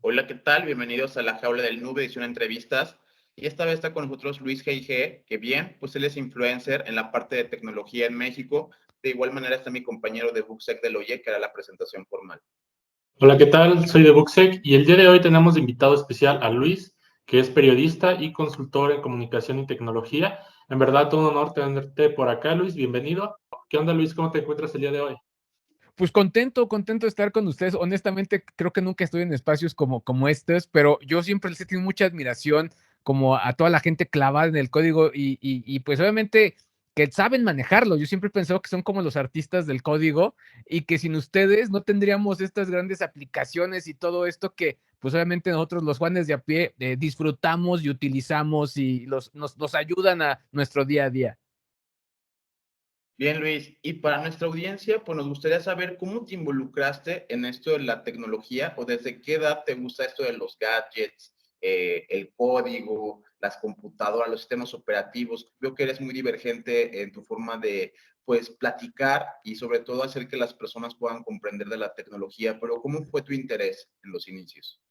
Hola, ¿qué tal? Bienvenidos a la Jaula del Nube, edición entrevistas. Y esta vez está con nosotros Luis G.I.G., que bien, pues él es influencer en la parte de tecnología en México. De igual manera está mi compañero de Booksec del Oye, que hará la presentación formal. Hola, ¿qué tal? Soy de Booksec y el día de hoy tenemos de invitado especial a Luis, que es periodista y consultor en comunicación y tecnología. En verdad, un honor tenerte por acá, Luis. Bienvenido. ¿Qué onda, Luis? ¿Cómo te encuentras el día de hoy? Pues contento de estar con ustedes. Honestamente, creo que nunca estoy en espacios como estos, pero yo siempre les he tenido mucha admiración como a toda la gente clavada en el código y pues obviamente que saben manejarlo. Yo siempre he pensado que son como los artistas del código y que sin ustedes no tendríamos estas grandes aplicaciones y todo esto que pues obviamente nosotros los Juanes de a pie disfrutamos y utilizamos y nos ayudan a nuestro día a día. Bien, Luis, y para nuestra audiencia, pues nos gustaría saber cómo te involucraste en esto de la tecnología o desde qué edad te gusta esto de los gadgets, el código, las computadoras, los sistemas operativos. Veo que eres muy divergente en tu forma de, pues, platicar y sobre todo hacer que las personas puedan comprender de la tecnología, pero ¿cómo fue tu interés en los inicios?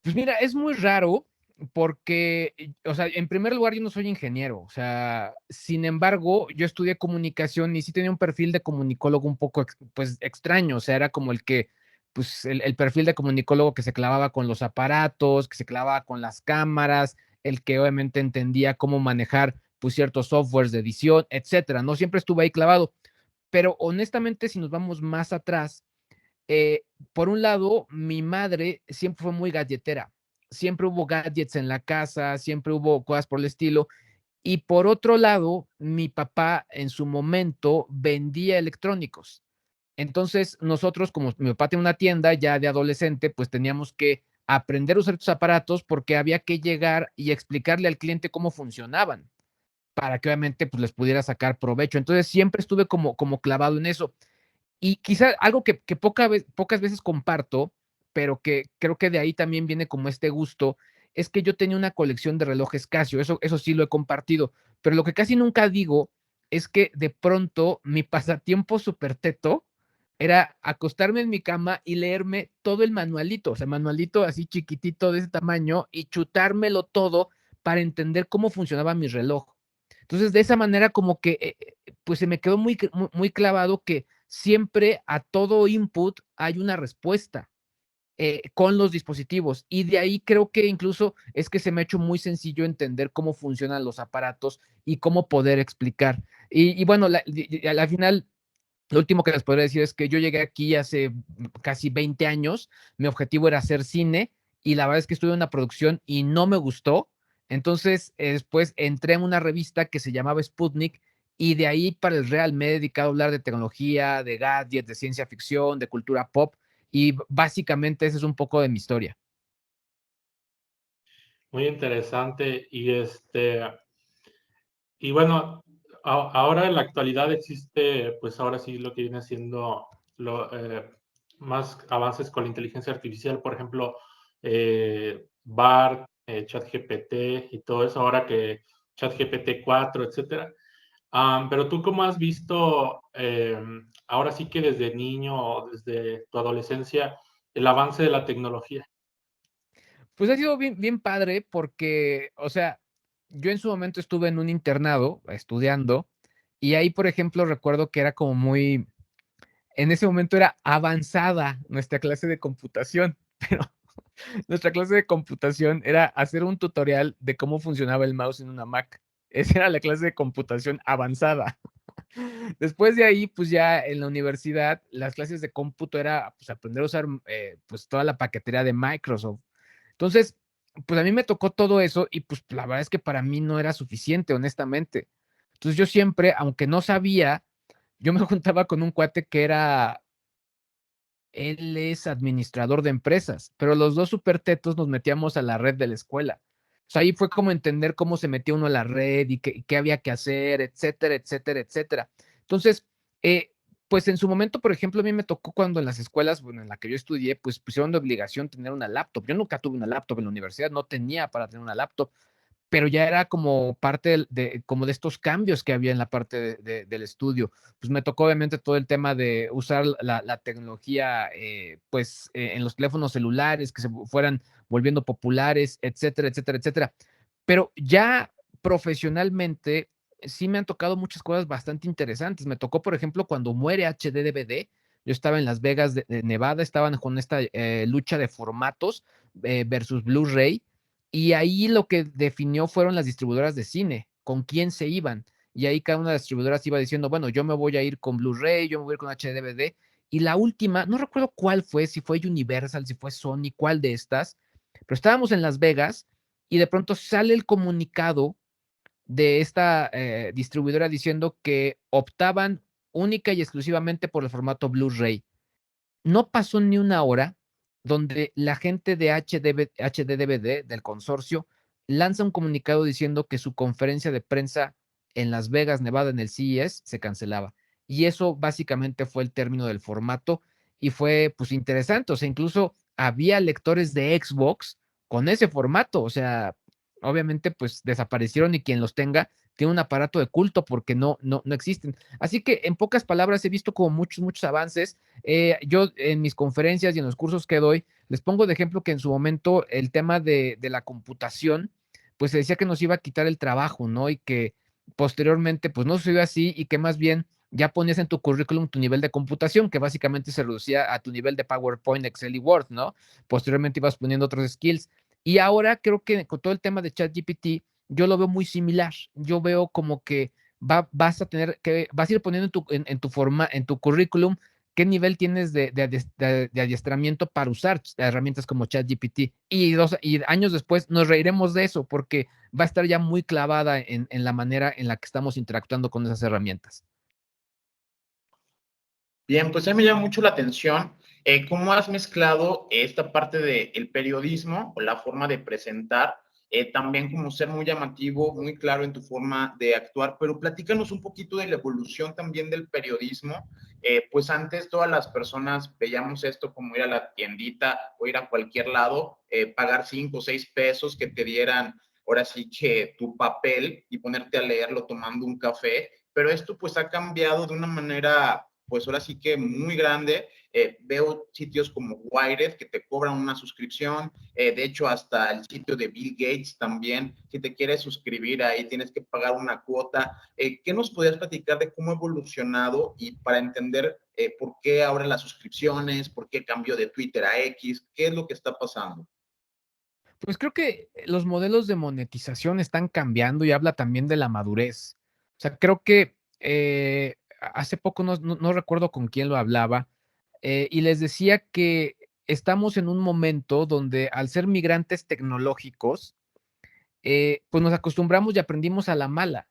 Pues mira, es muy raro porque, o sea, en primer lugar, yo no soy ingeniero, o sea, sin embargo, yo estudié comunicación y sí tenía un perfil de comunicólogo un poco, pues, extraño, o sea, era como el que, pues, el perfil de comunicólogo que se clavaba con los aparatos, que se clavaba con las cámaras, el que obviamente entendía cómo manejar, pues, ciertos softwares de edición, etcétera, ¿no? Siempre estuve ahí clavado, pero honestamente, si nos vamos más atrás, eh, por un lado, mi madre siempre fue muy galletera, siempre hubo gadgets en la casa, siempre hubo cosas por el estilo. Y por otro lado, mi papá en su momento vendía electrónicos. Entonces, nosotros, como mi papá tiene una tienda ya de adolescente, pues teníamos que aprender a usar estos aparatos porque había que llegar y explicarle al cliente cómo funcionaban para que obviamente pues les pudiera sacar provecho. Entonces, siempre estuve como clavado en eso. Y quizá algo que pocas veces comparto, pero que creo que de ahí también viene como este gusto, es que yo tenía una colección de relojes Casio, eso sí lo he compartido, pero lo que casi nunca digo es que de pronto mi pasatiempo súper teto era acostarme en mi cama y leerme todo el manualito, o sea, manualito así chiquitito de ese tamaño y chutármelo todo para entender cómo funcionaba mi reloj. Entonces, de esa manera como que, pues se me quedó muy clavado que siempre a todo input hay una respuesta con los dispositivos. Y de ahí creo que incluso es que se me ha hecho muy sencillo entender cómo funcionan los aparatos y cómo poder explicar. Y bueno, al final, lo último que les podría decir es que yo llegué aquí hace casi 20 años, mi objetivo era hacer cine y la verdad es que estuve en una producción y no me gustó. Entonces, después entré en una revista que se llamaba Sputnik y de ahí para el Real me he dedicado a hablar de tecnología, de gadgets, de ciencia ficción, de cultura pop y básicamente ese es un poco de mi historia. Muy interesante. Y bueno, ahora en la actualidad existe, pues ahora sí lo que viene siendo más avances con la inteligencia artificial, por ejemplo, BART, ChatGPT y todo eso, ahora que ChatGPT 4, etcétera. Pero tú, ¿cómo has visto, ahora sí que desde niño o desde tu adolescencia, el avance de la tecnología? Pues ha sido bien padre porque, o sea, yo en su momento estuve en un internado estudiando y ahí, por ejemplo, recuerdo que era como muy, en ese momento era avanzada nuestra clase de computación, pero nuestra clase de computación era hacer un tutorial de cómo funcionaba el mouse en una Mac. Esa era la clase de computación avanzada. Después de ahí, pues ya en la universidad, las clases de cómputo era pues, aprender a usar pues toda la paquetería de Microsoft. Entonces, pues a mí me tocó todo eso y pues la verdad es que para mí no era suficiente, honestamente. Entonces yo siempre, aunque no sabía, yo me juntaba con un cuate que era, él es administrador de empresas, pero los dos supertetos nos metíamos a la red de la escuela. O sea, ahí fue como entender cómo se metía uno a la red y qué había que hacer, etcétera, etcétera, etcétera. Entonces, eh, pues en su momento, por ejemplo, a mí me tocó cuando en las escuelas, bueno, en la que yo estudié, pues pusieron de obligación tener una laptop. Yo nunca tuve una laptop en la universidad, no tenía para tener una laptop, pero ya era como parte como de estos cambios que había en la parte del estudio. Pues me tocó obviamente todo el tema de usar la tecnología, pues en los teléfonos celulares, que se fueran volviendo populares, etcétera, etcétera, etcétera. Pero ya profesionalmente sí me han tocado muchas cosas bastante interesantes. Me tocó, por ejemplo, cuando muere HD DVD. Yo estaba en Las Vegas de Nevada, estaban con esta lucha de formatos versus Blu-ray, y ahí lo que definió fueron las distribuidoras de cine, con quién se iban. Y ahí cada una de las distribuidoras iba diciendo, bueno, yo me voy a ir con Blu-ray, yo me voy a ir con HD-DVD. Y la última, no recuerdo cuál fue, si fue Universal, si fue Sony, cuál de estas, pero estábamos en Las Vegas y de pronto sale el comunicado de esta distribuidora diciendo que optaban única y exclusivamente por el formato Blu-ray. No pasó ni una hora donde la gente de HD-DVD del consorcio lanza un comunicado diciendo que su conferencia de prensa en Las Vegas, Nevada, en el CES, se cancelaba. Y eso básicamente fue el término del formato y fue pues interesante. O sea, incluso había lectores de Xbox con ese formato. O sea, obviamente pues desaparecieron y quien los tenga tiene un aparato de culto porque no existen. Así que en pocas palabras he visto como muchos avances. Yo en mis conferencias y en los cursos que doy, les pongo de ejemplo que en su momento el tema de la computación, pues se decía que nos iba a quitar el trabajo, ¿no? Y que posteriormente, pues no sucedió así y que más bien ya ponías en tu currículum tu nivel de computación, que básicamente se reducía a tu nivel de PowerPoint, Excel y Word, ¿no? Posteriormente ibas poniendo otros skills. Y ahora creo que con todo el tema de ChatGPT, yo lo veo muy similar. Yo veo como que vas a ir poniendo en tu currículum qué nivel tienes de adiestramiento para usar herramientas como ChatGPT. Y años después nos reiremos de eso porque va a estar ya muy clavada en la manera en la que estamos interactuando con esas herramientas. Bien, pues a mí me llama mucho la atención cómo has mezclado esta parte del periodismo o la forma de presentar, también como ser muy llamativo, muy claro en tu forma de actuar, pero platícanos un poquito de la evolución también del periodismo. Pues antes todas las personas veíamos esto como ir a la tiendita o ir a cualquier lado, pagar 5 o 6 pesos que te dieran ahora sí que tu papel y ponerte a leerlo tomando un café, pero esto pues ha cambiado de una manera pues ahora sí que muy grande. Veo sitios como Wired que te cobran una suscripción. De hecho, hasta el sitio de Bill Gates también, si te quieres suscribir ahí tienes que pagar una cuota. ¿Qué nos podrías platicar de cómo ha evolucionado y para entender por qué ahora las suscripciones, por qué cambió de Twitter a X, qué es lo que está pasando? Pues creo que los modelos de monetización están cambiando y habla también de la madurez. O sea, creo que hace poco no recuerdo con quién lo hablaba, y les decía que estamos en un momento donde al ser migrantes tecnológicos, pues nos acostumbramos y aprendimos a la mala.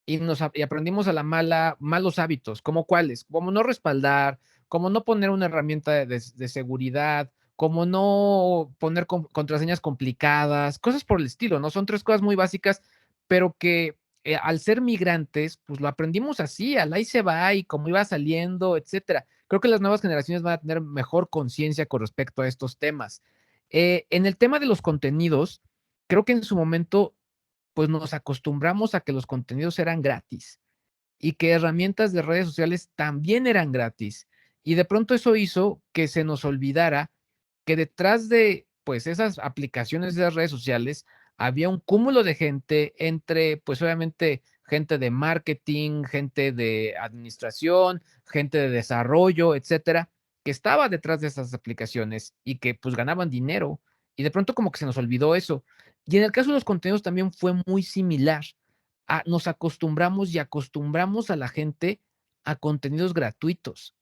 Y aprendimos a la mala malos hábitos, ¿como cuáles? Como no respaldar, como no poner una herramienta de seguridad, como no poner contraseñas complicadas, cosas por el estilo, ¿no? Son 3 cosas muy básicas, pero que, al ser migrantes, pues lo aprendimos así, al ahí se va, y como iba saliendo, etcétera. Creo que las nuevas generaciones van a tener mejor conciencia con respecto a estos temas. En el tema de los contenidos, creo que en su momento pues nos acostumbramos a que los contenidos eran gratis y que herramientas de redes sociales también eran gratis. Y de pronto eso hizo que se nos olvidara que detrás de pues esas aplicaciones de las redes sociales había un cúmulo de gente entre pues obviamente gente de marketing, gente de administración, gente de desarrollo, etcétera, que estaba detrás de esas aplicaciones y que pues ganaban dinero. Y de pronto como que se nos olvidó eso. Y en el caso de los contenidos también fue muy similar. Nos acostumbramos y acostumbramos a la gente a contenidos gratuitos.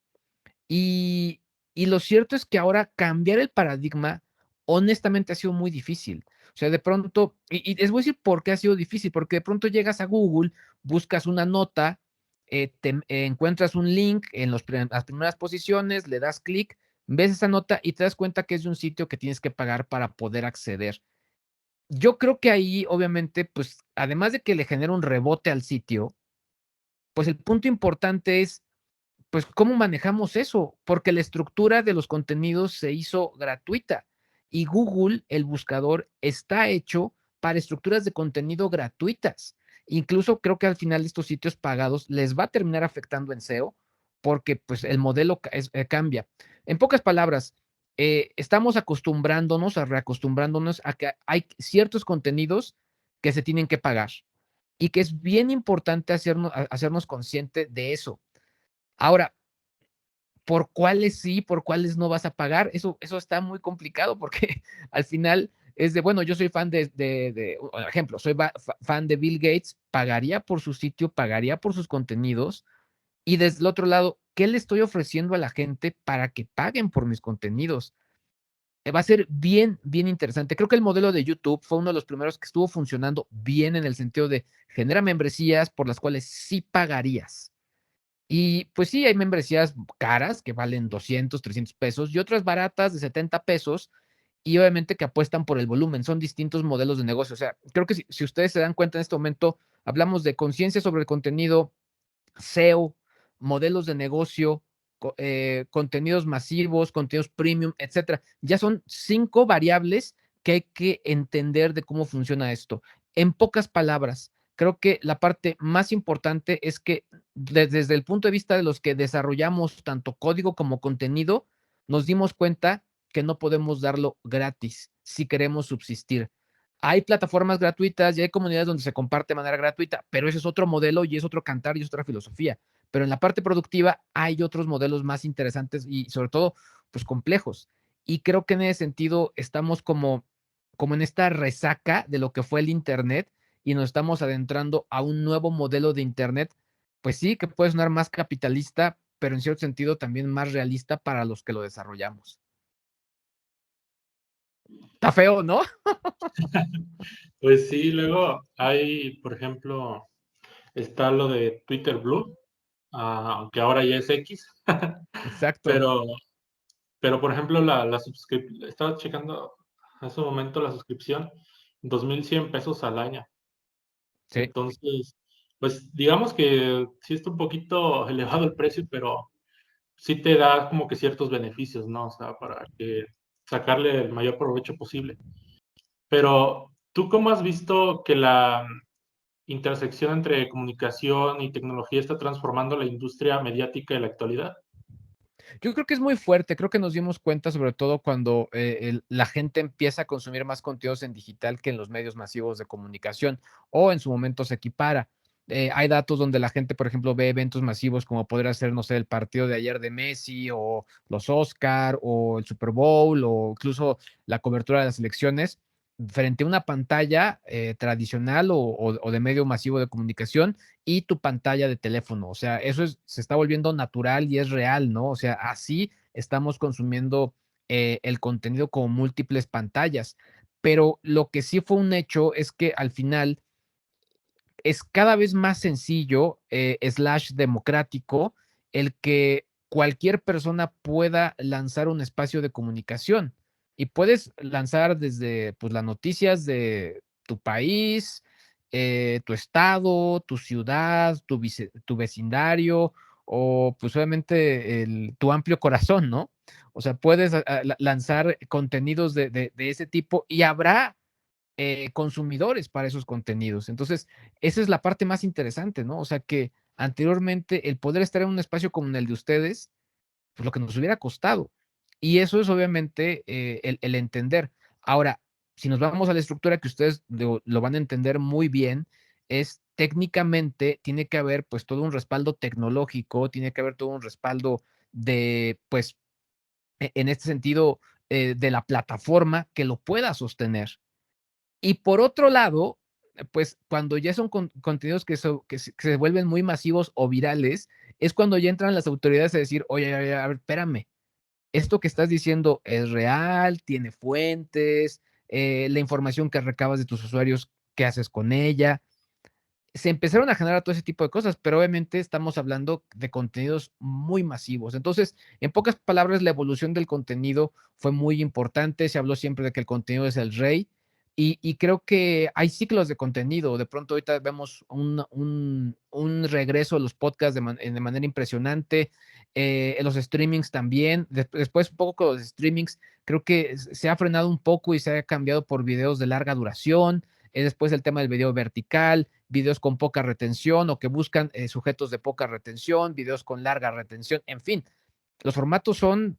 Y, y lo cierto es que ahora cambiar el paradigma, honestamente, ha sido muy difícil. O sea, de pronto, y les voy a decir por qué ha sido difícil, porque de pronto llegas a Google, buscas una nota, encuentras un link en las primeras posiciones, le das clic, ves esa nota y te das cuenta que es de un sitio que tienes que pagar para poder acceder. Yo creo que ahí, obviamente, pues, además de que le genera un rebote al sitio, pues el punto importante es, pues, ¿cómo manejamos eso? Porque la estructura de los contenidos se hizo gratuita y Google, el buscador, está hecho para estructuras de contenido gratuitas. Incluso creo que al final estos sitios pagados les va a terminar afectando en SEO porque pues el modelo cambia. En pocas palabras, estamos reacostumbrándonos a que hay ciertos contenidos que se tienen que pagar y que es bien importante hacernos consciente de eso. Ahora, ¿por cuáles sí, por cuáles no vas a pagar? Eso está muy complicado porque al final es de, bueno, yo soy fan por ejemplo, soy fan de Bill Gates, pagaría por su sitio, pagaría por sus contenidos, y desde el otro lado, ¿qué le estoy ofreciendo a la gente para que paguen por mis contenidos? Va a ser bien, bien interesante. Creo que el modelo de YouTube fue uno de los primeros que estuvo funcionando bien en el sentido de genera membresías por las cuales sí pagarías. Y pues sí, hay membresías caras que valen 200, 300 pesos y otras baratas de 70 pesos y obviamente que apuestan por el volumen. Son distintos modelos de negocio. O sea, creo que si ustedes se dan cuenta en este momento, hablamos de conciencia sobre el contenido, SEO, modelos de negocio, contenidos masivos, contenidos premium, etcétera. Ya son 5 variables que hay que entender de cómo funciona esto. En pocas palabras, creo que la parte más importante es que desde el punto de vista de los que desarrollamos tanto código como contenido, nos dimos cuenta que no podemos darlo gratis si queremos subsistir. Hay plataformas gratuitas y hay comunidades donde se comparte de manera gratuita, pero ese es otro modelo y es otro cantar y es otra filosofía. Pero en la parte productiva hay otros modelos más interesantes y sobre todo, pues complejos. Y creo que en ese sentido estamos como en esta resaca de lo que fue el Internet y nos estamos adentrando a un nuevo modelo de Internet, pues sí, que puede sonar más capitalista, pero en cierto sentido también más realista para los que lo desarrollamos. Está feo, ¿no? Pues sí, luego hay, por ejemplo, está lo de Twitter Blue, aunque ahora ya es X, Exacto. pero, por ejemplo, la suscripción, estaba checando hace un momento la suscripción, 2,100 pesos al año. Sí. Entonces, pues digamos que sí está un poquito elevado el precio, pero sí te da como que ciertos beneficios, ¿no? O sea, para que sacarle el mayor provecho posible. Pero, ¿tú cómo has visto que la intersección entre comunicación y tecnología está transformando la industria mediática de la actualidad? Yo creo que es muy fuerte, creo que nos dimos cuenta, sobre todo cuando la gente empieza a consumir más contenidos en digital que en los medios masivos de comunicación o en su momento se equipara. Hay datos donde la gente, por ejemplo, ve eventos masivos como podría ser, no sé, el partido de ayer de Messi o los Oscar o el Super Bowl o incluso la cobertura de las elecciones frente a una pantalla tradicional o de medio masivo de comunicación y tu pantalla de teléfono. O sea, se está volviendo natural y es real, ¿no? O sea, así estamos consumiendo el contenido con múltiples pantallas. Pero lo que sí fue un hecho es que al final es cada vez más sencillo, slash democrático, el que cualquier persona pueda lanzar un espacio de comunicación. Y puedes lanzar desde pues, las noticias de tu país, tu estado, tu ciudad, tu vecindario, o pues obviamente tu amplio corazón, ¿no? O sea, puedes lanzar contenidos de ese tipo y habrá consumidores para esos contenidos. Entonces, esa es la parte más interesante, ¿no? O sea, que anteriormente el poder estar en un espacio como el de ustedes, pues lo que nos hubiera costado. Y eso es obviamente el entender. Ahora, si nos vamos a la estructura que ustedes lo van a entender muy bien, es técnicamente tiene que haber pues todo un respaldo tecnológico, tiene que haber todo un respaldo de pues en este sentido de la plataforma que lo pueda sostener. Y por otro lado, pues cuando ya son contenidos que se vuelven muy masivos o virales, es cuando ya entran las autoridades a decir, oye, oye, a ver, espérame, esto que estás diciendo es real, tiene fuentes, la información que recabas de tus usuarios, ¿qué haces con ella? Se empezaron a generar todo ese tipo de cosas, pero obviamente estamos hablando de contenidos muy masivos. Entonces, en pocas palabras, la evolución del contenido fue muy importante. Se habló siempre de que el contenido es el rey y creo que hay ciclos de contenido. De pronto ahorita vemos un regreso a los podcasts de manera impresionante, en los streamings también. Después, un poco con los streamings, creo que se ha frenado un poco y se ha cambiado por videos de larga duración. después el tema del video vertical, videos con poca retención o que buscan sujetos de poca retención, videos con larga retención, en fin, los formatos son,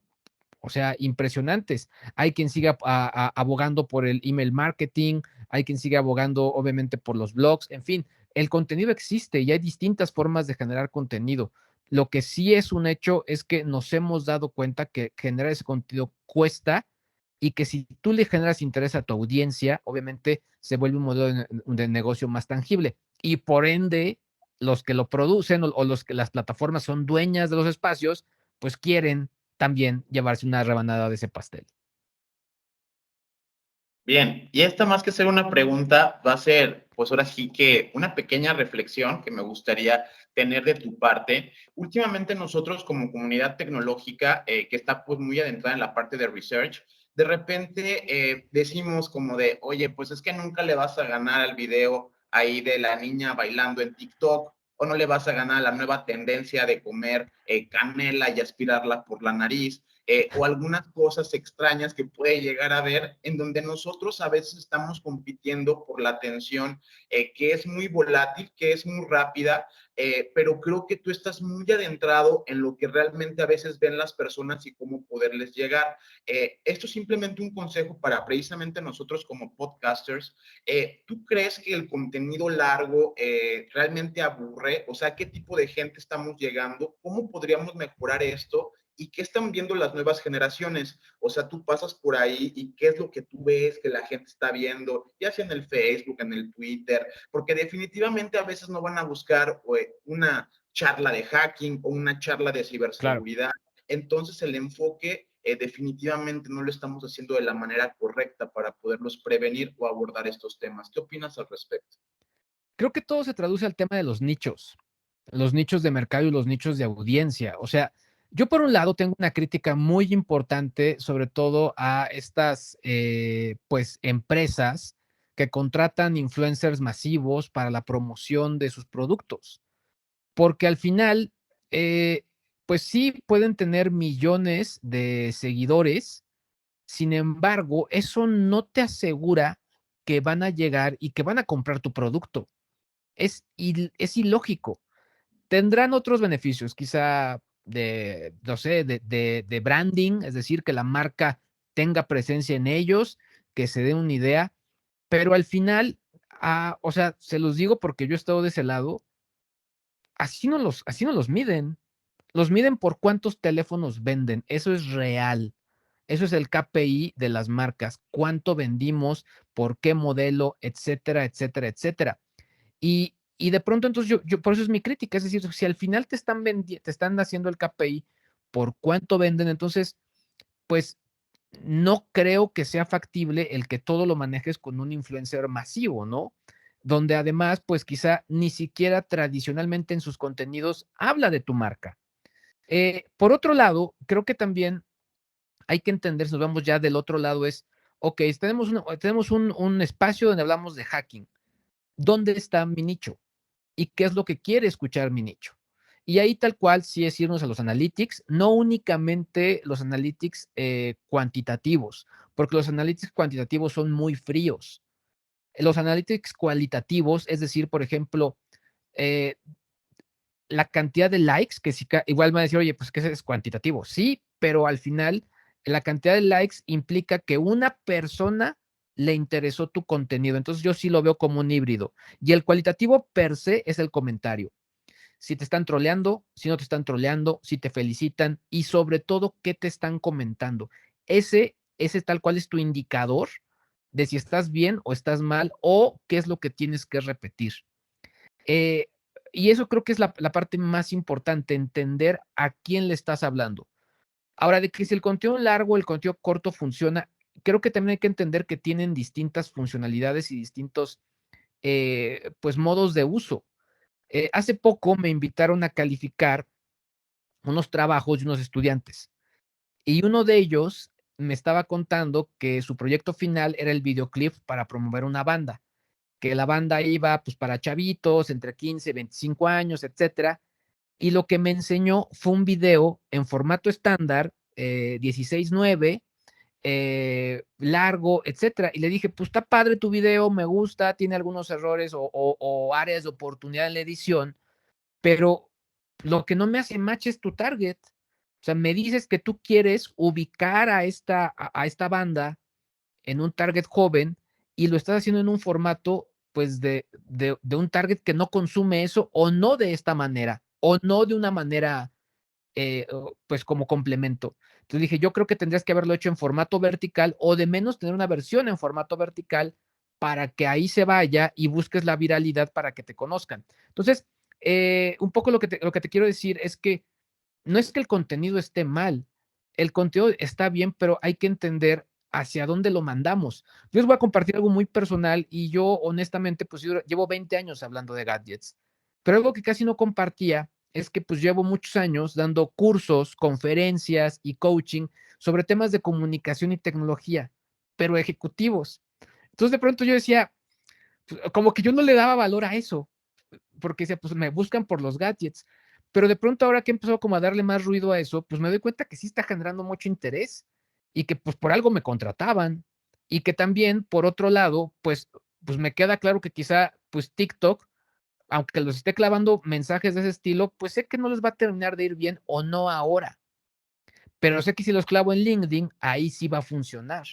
o sea, impresionantes. Hay quien siga abogando por el email marketing, hay quien siga abogando obviamente por los blogs, en fin, el contenido existe y hay distintas formas de generar contenido. Lo que sí es un hecho es que nos hemos dado cuenta que generar ese contenido cuesta y que si tú le generas interés a tu audiencia, obviamente se vuelve un modelo de negocio más tangible y por ende los que lo producen o los que las plataformas son dueñas de los espacios, pues quieren también llevarse una rebanada de ese pastel. Bien, y esta más que ser una pregunta, va a ser, pues ahora sí que una pequeña reflexión que me gustaría tener de tu parte. Últimamente nosotros como comunidad tecnológica, que está pues muy adentrada en la parte de research, de repente decimos como de, oye, pues es que nunca le vas a ganar al video ahí de la niña bailando en TikTok, o no le vas a ganar a la nueva tendencia de comer canela y aspirarla por la nariz. O algunas cosas extrañas que puede llegar a ver, en donde nosotros a veces estamos compitiendo por la atención, que es muy volátil, que es muy rápida, pero creo que tú estás muy adentrado en lo que realmente a veces ven las personas y cómo poderles llegar. Esto es simplemente un consejo para precisamente nosotros como podcasters. ¿Tú crees que el contenido largo realmente aburre? O sea, ¿qué tipo de gente estamos llegando? ¿Cómo podríamos mejorar esto? ¿Y qué están viendo las nuevas generaciones? O sea, tú pasas por ahí y qué es lo que tú ves que la gente está viendo, ya sea en el Facebook, en el Twitter, porque definitivamente a veces no van a buscar una charla de hacking o una charla de Claro. ciberseguridad. Entonces el enfoque definitivamente no lo estamos haciendo de la manera correcta para poderlos prevenir o abordar estos temas. ¿Qué opinas al respecto? Creo que todo se traduce al tema de los nichos de mercado y los nichos de audiencia. O sea, yo por un lado tengo una crítica muy importante, sobre todo a estas, pues, empresas que contratan influencers masivos para la promoción de sus productos, porque al final, eh, pues sí pueden tener millones de seguidores, sin embargo, eso no te asegura que van a llegar y que van a comprar tu producto. Es ilógico. Tendrán otros beneficios, quizá de, no sé, de branding, es decir, que la marca tenga presencia en ellos, que se den una idea, pero al final, o sea, se los digo porque yo he estado de ese lado, así no los miden por cuántos teléfonos venden, eso es real. Eso es el KPI de las marcas, cuánto vendimos, por qué modelo, etcétera, etcétera, etcétera. Y de pronto, entonces, por eso es mi crítica, es decir, si al final te están haciendo el KPI por cuánto venden, entonces, pues no creo que sea factible el que todo lo manejes con un influencer masivo, ¿no? Donde además, pues quizá ni siquiera tradicionalmente en sus contenidos habla de tu marca. Por otro lado, creo que también hay que entender, si nos vamos ya del otro lado, es, ok, tenemos un espacio donde hablamos de hacking. ¿Dónde está mi nicho? ¿Y qué es lo que quiere escuchar mi nicho? Y ahí tal cual sí es irnos a los analytics, no únicamente los analytics cuantitativos, porque los analytics cuantitativos son muy fríos. Los analytics cualitativos, es decir, por ejemplo, eh, la cantidad de likes, que si igual me va a decir, oye, pues que es cuantitativo. Sí, pero al final la cantidad de likes implica que una persona le interesó tu contenido. Entonces yo sí lo veo como un híbrido. Y el cualitativo per se es el comentario. Si te están troleando, si no te están troleando, si te felicitan y sobre todo qué te están comentando. Ese tal cual es tu indicador de si estás bien o estás mal o qué es lo que tienes que repetir. Eh, y eso creo que es la parte más importante, entender a quién le estás hablando. Ahora, de que si el contenido largo o el contenido corto funciona, creo que también hay que entender que tienen distintas funcionalidades y distintos pues modos de uso. Hace poco me invitaron a calificar unos trabajos de unos estudiantes y uno de ellos me estaba contando que su proyecto final era el videoclip para promover una banda, que la banda iba pues para chavitos entre 15 y 25 años, etcétera. Y lo que me enseñó fue un video en formato estándar, 16:9, largo, etcétera. Y le dije, pues está padre tu video, me gusta, tiene algunos errores o áreas de oportunidad en la edición, pero lo que no me hace match es tu target. O sea, me dices que tú quieres ubicar a esta banda en un target joven y lo estás haciendo en un formato, pues, de un target que no consume eso o no de esta manera o no de una manera, pues, como complemento. Entonces dije, yo creo que tendrías que haberlo hecho en formato vertical o de menos tener una versión en formato vertical para que ahí se vaya y busques la viralidad para que te conozcan. Entonces, un poco lo que te quiero decir es que no es que el contenido esté mal, el contenido está bien, pero hay que entender hacia dónde lo mandamos. Yo les voy a compartir algo muy personal y yo honestamente, pues yo llevo 20 años hablando de gadgets, pero algo que casi no compartía es que pues llevo muchos años dando cursos, conferencias y coaching sobre temas de comunicación y tecnología, pero ejecutivos. Entonces de pronto yo decía, pues, como que yo no le daba valor a eso, porque decía, pues me buscan por los gadgets. Pero de pronto ahora que empezó como a darle más ruido a eso, pues me doy cuenta que sí está generando mucho interés y que pues por algo me contrataban y que también por otro lado, pues me queda claro que quizá pues TikTok, aunque los esté clavando mensajes de ese estilo, pues sé que no les va a terminar de ir bien o no ahora, pero sé que si los clavo en LinkedIn, ahí sí va a funcionar.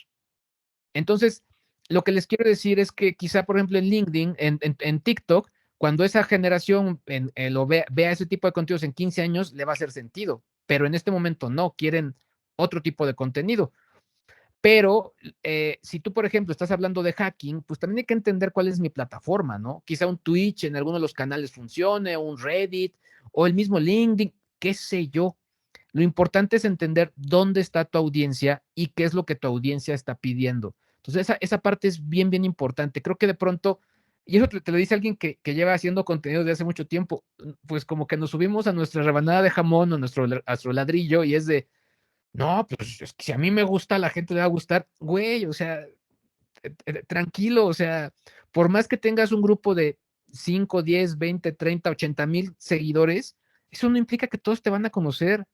Entonces, lo que les quiero decir es que quizá, por ejemplo, en LinkedIn, en TikTok, cuando esa generación vea ese tipo de contenidos en 15 años, le va a hacer sentido, pero en este momento no, quieren otro tipo de contenido. Pero si tú, por ejemplo, estás hablando de hacking, pues también hay que entender cuál es mi plataforma, ¿no? Quizá un Twitch en alguno de los canales funcione, o un Reddit, o el mismo LinkedIn, qué sé yo. Lo importante es entender dónde está tu audiencia y qué es lo que tu audiencia está pidiendo. Entonces, esa parte es bien, bien importante. Creo que de pronto, y eso te lo dice alguien que lleva haciendo contenido desde hace mucho tiempo, pues como que nos subimos a nuestra rebanada de jamón o nuestro ladrillo y es de, no, pues es que si a mí me gusta, a la gente le va a gustar, güey, o sea, tranquilo, o sea, por más que tengas un grupo de 5, 10, 20, 30, 80,000 seguidores, eso no implica que todos te van a conocer.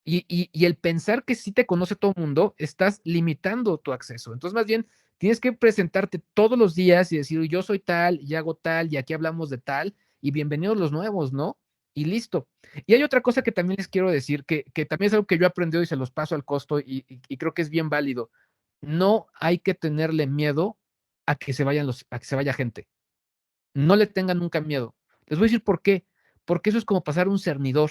Y el pensar que sí te conoce todo el mundo, estás limitando tu acceso. Entonces, más bien, tienes que presentarte todos los días y decir, yo soy tal, y hago tal, y aquí hablamos de tal, y bienvenidos los nuevos, ¿no? Y listo. Y hay otra cosa que también les quiero decir, que también es algo que yo he aprendido y se los paso al costo, y creo que es bien válido. No hay que tenerle miedo a que se vaya gente. No le tengan nunca miedo. Les voy a decir por qué. Porque eso es como pasar un cernidor.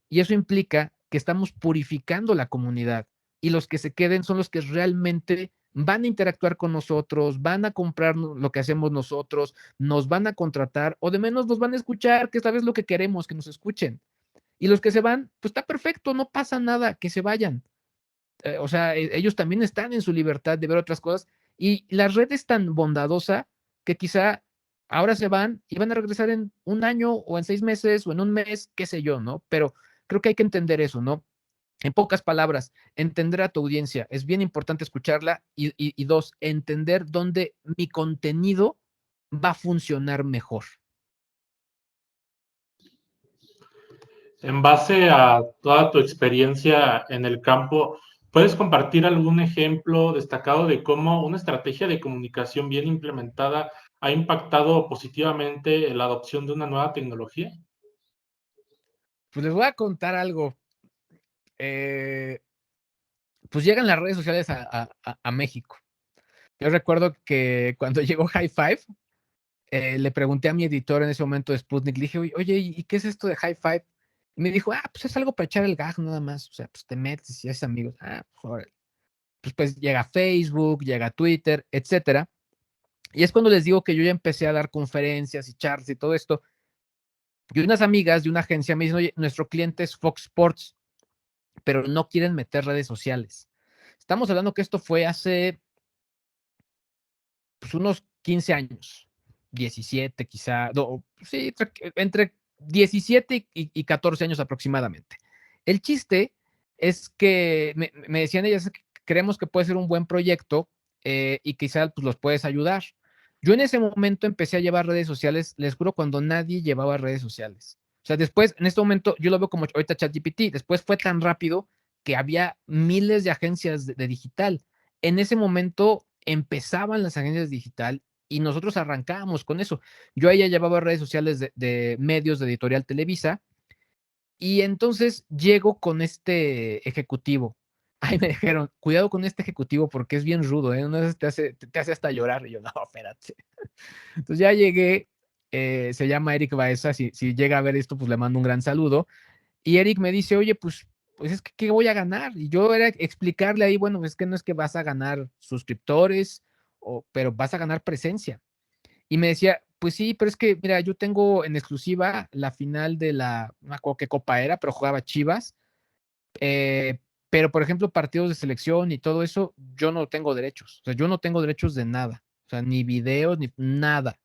Y eso implica que estamos purificando la comunidad. Y los que se queden son los que realmente van a interactuar con nosotros, van a comprar lo que hacemos nosotros, nos van a contratar o de menos nos van a escuchar, que esta vez lo que queremos, que nos escuchen. Y los que se van, pues está perfecto, no pasa nada, que se vayan. O sea, ellos también están en su libertad de ver otras cosas y la red es tan bondadosa que quizá ahora se van y van a regresar en un año o en 6 meses o en un mes, qué sé yo, ¿no? Pero creo que hay que entender eso, ¿no? En pocas palabras, entender a tu audiencia. Es bien importante escucharla y dos, entender dónde mi contenido va a funcionar mejor. En base a toda tu experiencia en el campo, ¿puedes compartir algún ejemplo destacado de cómo una estrategia de comunicación bien implementada ha impactado positivamente en la adopción de una nueva tecnología? Pues les voy a contar algo. Eh, pues llegan las redes sociales a México. Yo recuerdo que cuando llegó High Five, le pregunté a mi editor en ese momento de Sputnik, le dije, oye, ¿y qué es esto de High Five? Y me dijo, pues es algo para echar el gag nada más, o sea, pues te metes y haces amigos. Pues órale. Pues llega Facebook, llega Twitter, etcétera. Y es cuando les digo que yo ya empecé a dar conferencias y charlas y todo esto. Y unas amigas de una agencia me dicen, oye, nuestro cliente es Fox Sports, pero no quieren meter redes sociales. Estamos hablando que esto fue hace pues, unos 15 años, 17 quizá, no, sí, entre 17 y 14 años aproximadamente. El chiste es que me decían ellas que creemos que puede ser un buen proyecto y quizá pues, los puedes ayudar. Yo en ese momento empecé a llevar redes sociales, les juro, cuando nadie llevaba redes sociales. O sea, después, en este momento, yo lo veo como ahorita ChatGPT, después fue tan rápido que había miles de agencias de digital. En ese momento empezaban las agencias digital y nosotros arrancábamos con eso. Yo ahí ya llevaba redes sociales de medios de Editorial Televisa y entonces llego con este ejecutivo. Ahí me dijeron, cuidado con este ejecutivo porque es bien rudo, ¿eh? Una vez te hace hasta llorar. Y yo, no, espérate. Entonces ya llegué, se llama Eric Baeza, si llega a ver esto, pues le mando un gran saludo. Y Eric me dice, oye, pues es que, ¿qué voy a ganar? Y yo era explicarle ahí, bueno, es que no es que vas a ganar suscriptores, pero vas a ganar presencia. Y me decía, pues sí, pero es que, mira, yo tengo en exclusiva la final de no me acuerdo qué copa era, pero jugaba Chivas. eh, pero, por ejemplo, partidos de selección y todo eso, yo no tengo derechos. O sea, yo no tengo derechos de nada. O sea, ni videos, ni nada.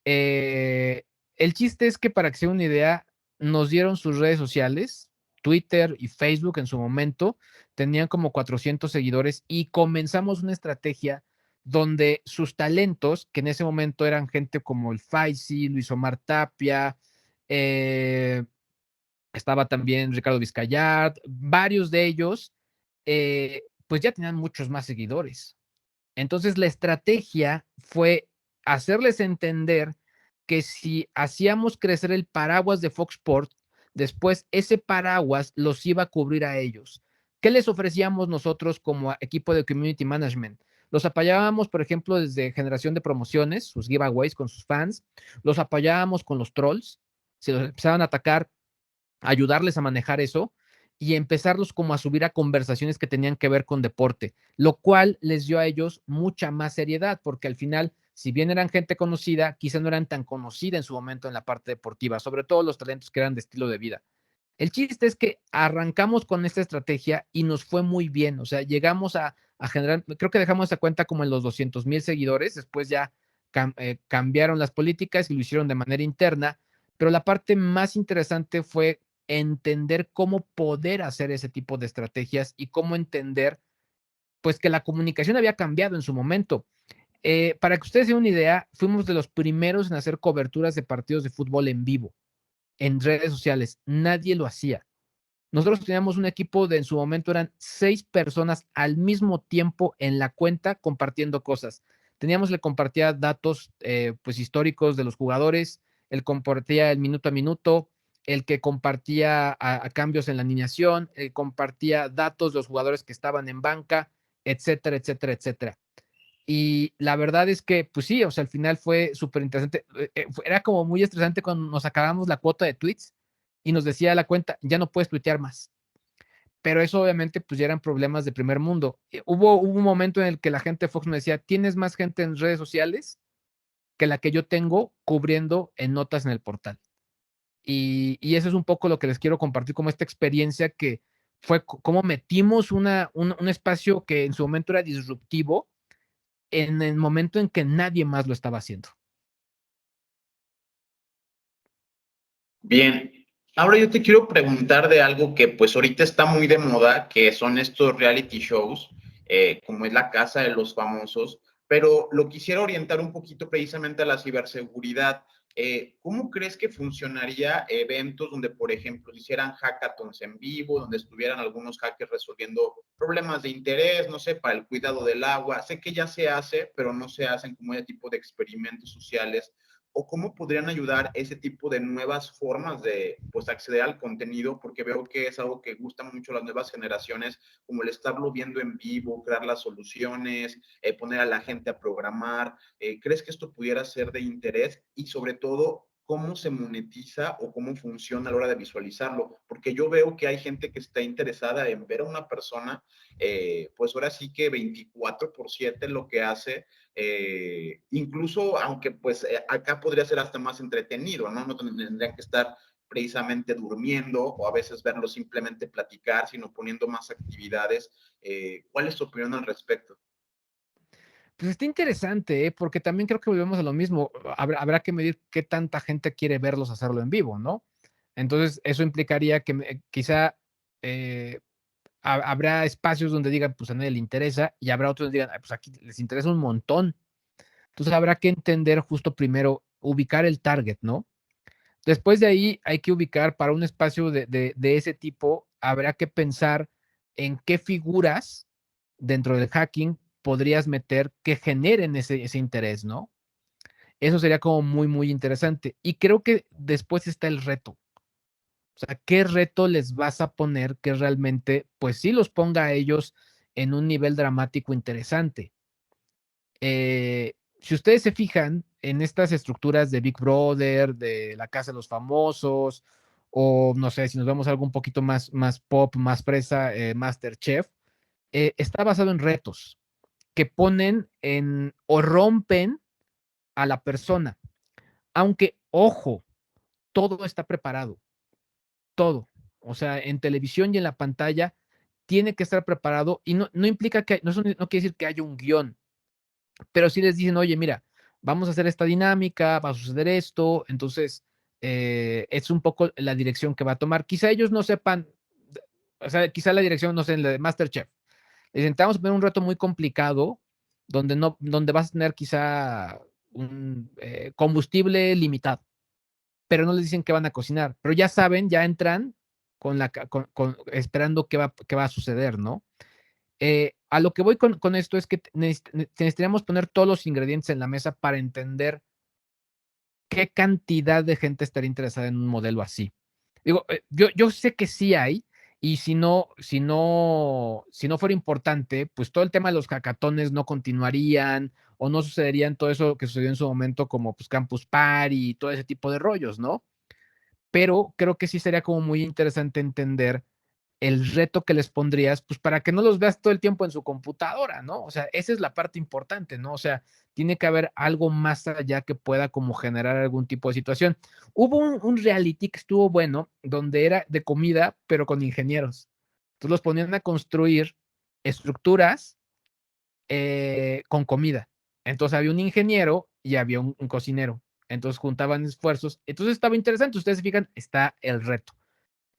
El chiste es que, para que se den una idea, nos dieron sus redes sociales, Twitter y Facebook en su momento, tenían como 400 seguidores y comenzamos una estrategia donde sus talentos, que en ese momento eran gente como el Faisy, Luis Omar Tapia, eh, estaba también Ricardo Vizcayart, varios de ellos, pues ya tenían muchos más seguidores. Entonces la estrategia fue hacerles entender que si hacíamos crecer el paraguas de Fox Sports, después ese paraguas los iba a cubrir a ellos. ¿Qué les ofrecíamos nosotros como equipo de community management? Los apoyábamos, por ejemplo, desde generación de promociones, sus giveaways con sus fans, los apoyábamos con los trolls, si los empezaban a atacar, ayudarles a manejar eso y empezarlos como a subir a conversaciones que tenían que ver con deporte, lo cual les dio a ellos mucha más seriedad, porque al final, si bien eran gente conocida, quizá no eran tan conocida en su momento en la parte deportiva, sobre todo los talentos que eran de estilo de vida. El chiste es que arrancamos con esta estrategia y nos fue muy bien, o sea, llegamos a generar, creo que dejamos esa cuenta como en los 200,000 seguidores, después ya cambiaron las políticas y lo hicieron de manera interna, pero la parte más interesante fue entender cómo poder hacer ese tipo de estrategias y cómo entender, pues, que la comunicación había cambiado en su momento. Para que ustedes den una idea, fuimos de los primeros en hacer coberturas de partidos de fútbol en vivo, en redes sociales. Nadie lo hacía. Nosotros teníamos un equipo en su momento eran 6 personas al mismo tiempo en la cuenta compartiendo cosas. Teníamos, le compartía datos pues históricos de los jugadores, él compartía el minuto a minuto, el que compartía a cambios en la alineación, compartía datos de los jugadores que estaban en banca, etcétera, etcétera, etcétera. Y la verdad es que, pues sí, o sea, al final fue súper interesante. Era como muy estresante cuando nos acabamos la cuota de tweets y nos decía la cuenta, ya no puedes tuitear más. Pero eso obviamente pues ya eran problemas de primer mundo. Hubo un momento en el que la gente de Fox me decía, tienes más gente en redes sociales que la que yo tengo cubriendo en notas en el portal. Y eso es un poco lo que les quiero compartir como esta experiencia que fue cómo metimos un espacio que en su momento era disruptivo en el momento en que nadie más lo estaba haciendo. Bien, ahora yo te quiero preguntar de algo que pues ahorita está muy de moda, que son estos reality shows, como es La Casa de los Famosos, pero lo quisiera orientar un poquito precisamente a la ciberseguridad. ¿Cómo crees que funcionaría eventos donde, por ejemplo, hicieran hackathons en vivo, donde estuvieran algunos hackers resolviendo problemas de interés, no sé, para el cuidado del agua? Sé que ya se hace, pero no se hacen como ese tipo de experimentos sociales, o cómo podrían ayudar ese tipo de nuevas formas de pues acceder al contenido, porque veo que es algo que gusta mucho a las nuevas generaciones, como el estarlo viendo en vivo, crear las soluciones, poner a la gente a programar. ¿Crees que esto pudiera ser de interés? Y sobre todo, ¿cómo se monetiza o cómo funciona a la hora de visualizarlo? Porque yo veo que hay gente que está interesada en ver a una persona, pues ahora sí que 24/7 lo que hace, incluso aunque pues acá podría ser hasta más entretenido, ¿no? No tendrían que estar precisamente durmiendo o a veces verlo simplemente platicar, sino poniendo más actividades. ¿Cuál es tu opinión al respecto? Pues está interesante, porque también creo que volvemos a lo mismo. Habrá que medir qué tanta gente quiere verlos hacerlo en vivo, ¿no? Entonces, eso implicaría que quizá habrá espacios donde digan, pues a nadie le interesa, y habrá otros donde digan, pues aquí les interesa un montón. Entonces, habrá que entender justo primero, ubicar el target, ¿no? Después de ahí hay que ubicar para un espacio de ese tipo habrá que pensar en qué figuras dentro del hacking podrías meter que generen ese interés, ¿no? Eso sería como muy, muy interesante. Y creo que después está el reto. O sea, ¿qué reto les vas a poner que realmente, pues sí los ponga a ellos en un nivel dramático interesante? Si ustedes se fijan en estas estructuras de Big Brother, de La Casa de los Famosos, o no sé, si nos vamos a algo un poquito más pop, más fresa, MasterChef, está basado en retos que ponen en o rompen a la persona. Aunque, ojo, todo está preparado, todo. O sea, en televisión y en la pantalla tiene que estar preparado y no implica que, no quiere decir que haya un guión, pero sí les dicen, oye, mira, vamos a hacer esta dinámica, va a suceder esto, entonces es un poco la dirección que va a tomar. Quizá ellos no sepan, o sea, quizá la dirección, no sé, en la de MasterChef. Les intentamos poner un reto muy complicado donde, no, donde vas a tener quizá un combustible limitado, pero no les dicen que van a cocinar, pero ya saben, ya entran esperando qué va a suceder, ¿no? A lo que voy con esto es que necesitaríamos poner todos los ingredientes en la mesa para entender qué cantidad de gente estaría interesada en un modelo así. Digo, yo sé que sí hay, y si no fuera importante, pues todo el tema de los hackatones no continuarían o no sucederían todo eso que sucedió en su momento como pues Campus Party y todo ese tipo de rollos, ¿no? Pero creo que sí sería como muy interesante entender el reto que les pondrías, pues para que no los veas todo el tiempo en su computadora, ¿no? O sea, esa es la parte importante, ¿no? O sea, tiene que haber algo más allá que pueda como generar algún tipo de situación. Hubo un reality que estuvo bueno, donde era de comida, pero con ingenieros. Entonces los ponían a construir estructuras con comida. Entonces había un ingeniero y había un cocinero. Entonces juntaban esfuerzos. Entonces estaba interesante. Ustedes se fijan, está el reto.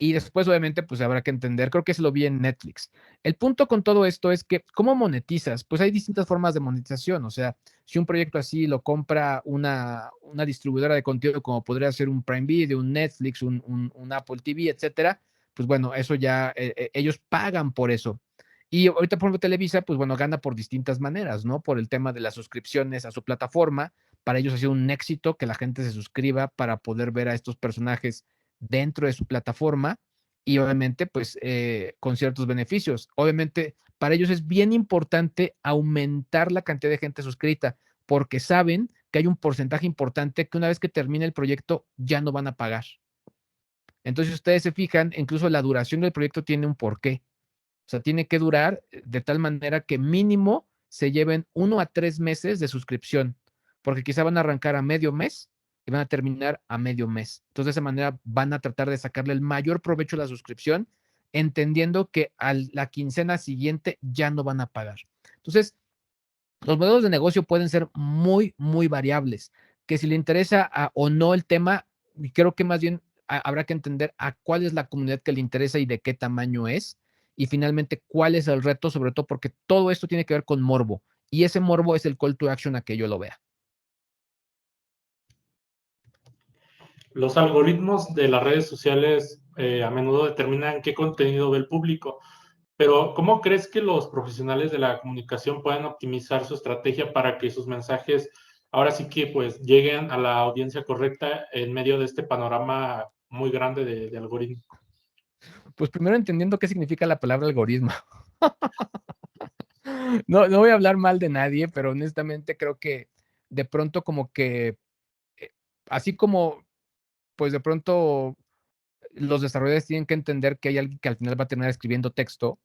Y después, obviamente, pues habrá que entender, creo que se lo vi en Netflix. El punto con todo esto es que, ¿cómo monetizas? Pues hay distintas formas de monetización. O sea, si un proyecto así lo compra una distribuidora de contenido, como podría ser un Prime Video, un Netflix, un Apple TV, etcétera, pues bueno, eso ya, ellos pagan por eso. Y ahorita, por ejemplo, Televisa, pues bueno, gana por distintas maneras, ¿no? Por el tema de las suscripciones a su plataforma. Para ellos ha sido un éxito que la gente se suscriba para poder ver a estos personajes dentro de su plataforma y obviamente pues con ciertos beneficios. Obviamente para ellos es bien importante aumentar la cantidad de gente suscrita porque saben que hay un porcentaje importante que una vez que termine el proyecto ya no van a pagar. Entonces, si ustedes se fijan, incluso la duración del proyecto tiene un porqué. O sea, tiene que durar de tal manera que mínimo se lleven 1 a 3 meses de suscripción, porque quizá van a arrancar a medio mes y van a terminar a medio mes. Entonces, de esa manera van a tratar de sacarle el mayor provecho a la suscripción, entendiendo que a la quincena siguiente ya no van a pagar. Entonces, los modelos de negocio pueden ser muy, muy variables, que si le interesa o no el tema, creo que más bien habrá que entender a cuál es la comunidad que le interesa y de qué tamaño es, y finalmente cuál es el reto, sobre todo porque todo esto tiene que ver con morbo, y ese morbo es el call to action a que yo lo vea. Los algoritmos de las redes sociales a menudo determinan qué contenido ve el público, pero ¿cómo crees que los profesionales de la comunicación puedan optimizar su estrategia para que sus mensajes ahora sí que pues lleguen a la audiencia correcta en medio de este panorama muy grande de algoritmos? Pues primero entendiendo qué significa la palabra algoritmo. No voy a hablar mal de nadie, pero honestamente creo que de pronto como que, eh, así como, pues de pronto los desarrolladores tienen que entender que hay alguien que al final va a terminar escribiendo texto.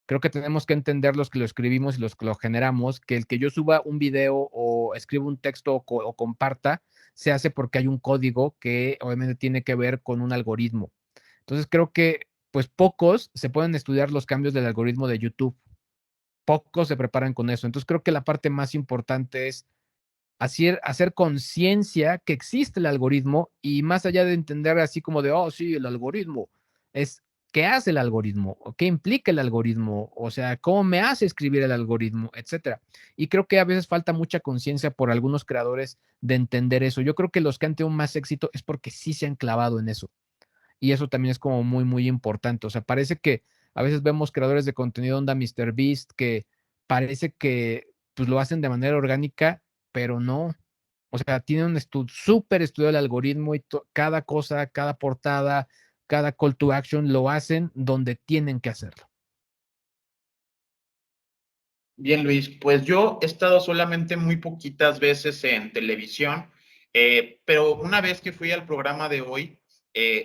Creo que tenemos que entender los que lo escribimos y los que lo generamos, que el que yo suba un video o escriba un texto o comparta, se hace porque hay un código que obviamente tiene que ver con un algoritmo. Entonces creo que pues pocos se pueden estudiar los cambios del algoritmo de YouTube, pocos se preparan con eso. Entonces creo que la parte más importante es hacer conciencia que existe el algoritmo y más allá de entender así como de, oh, sí, el algoritmo, es qué hace el algoritmo, o qué implica el algoritmo, o sea, cómo me hace escribir el algoritmo, etcétera. Y creo que a veces falta mucha conciencia por algunos creadores de entender eso. Yo creo que los que han tenido más éxito es porque sí se han clavado en eso. y eso también es como muy, muy importante. O sea, parece que a veces vemos creadores de contenido onda MrBeast que parece que pues lo hacen de manera orgánica, pero no. O sea, tienen un súper estudio del algoritmo y cada cosa, cada portada, cada call to action lo hacen donde tienen que hacerlo. Bien, Luis, pues yo he estado solamente muy poquitas veces en televisión, pero una vez que fui al programa de hoy,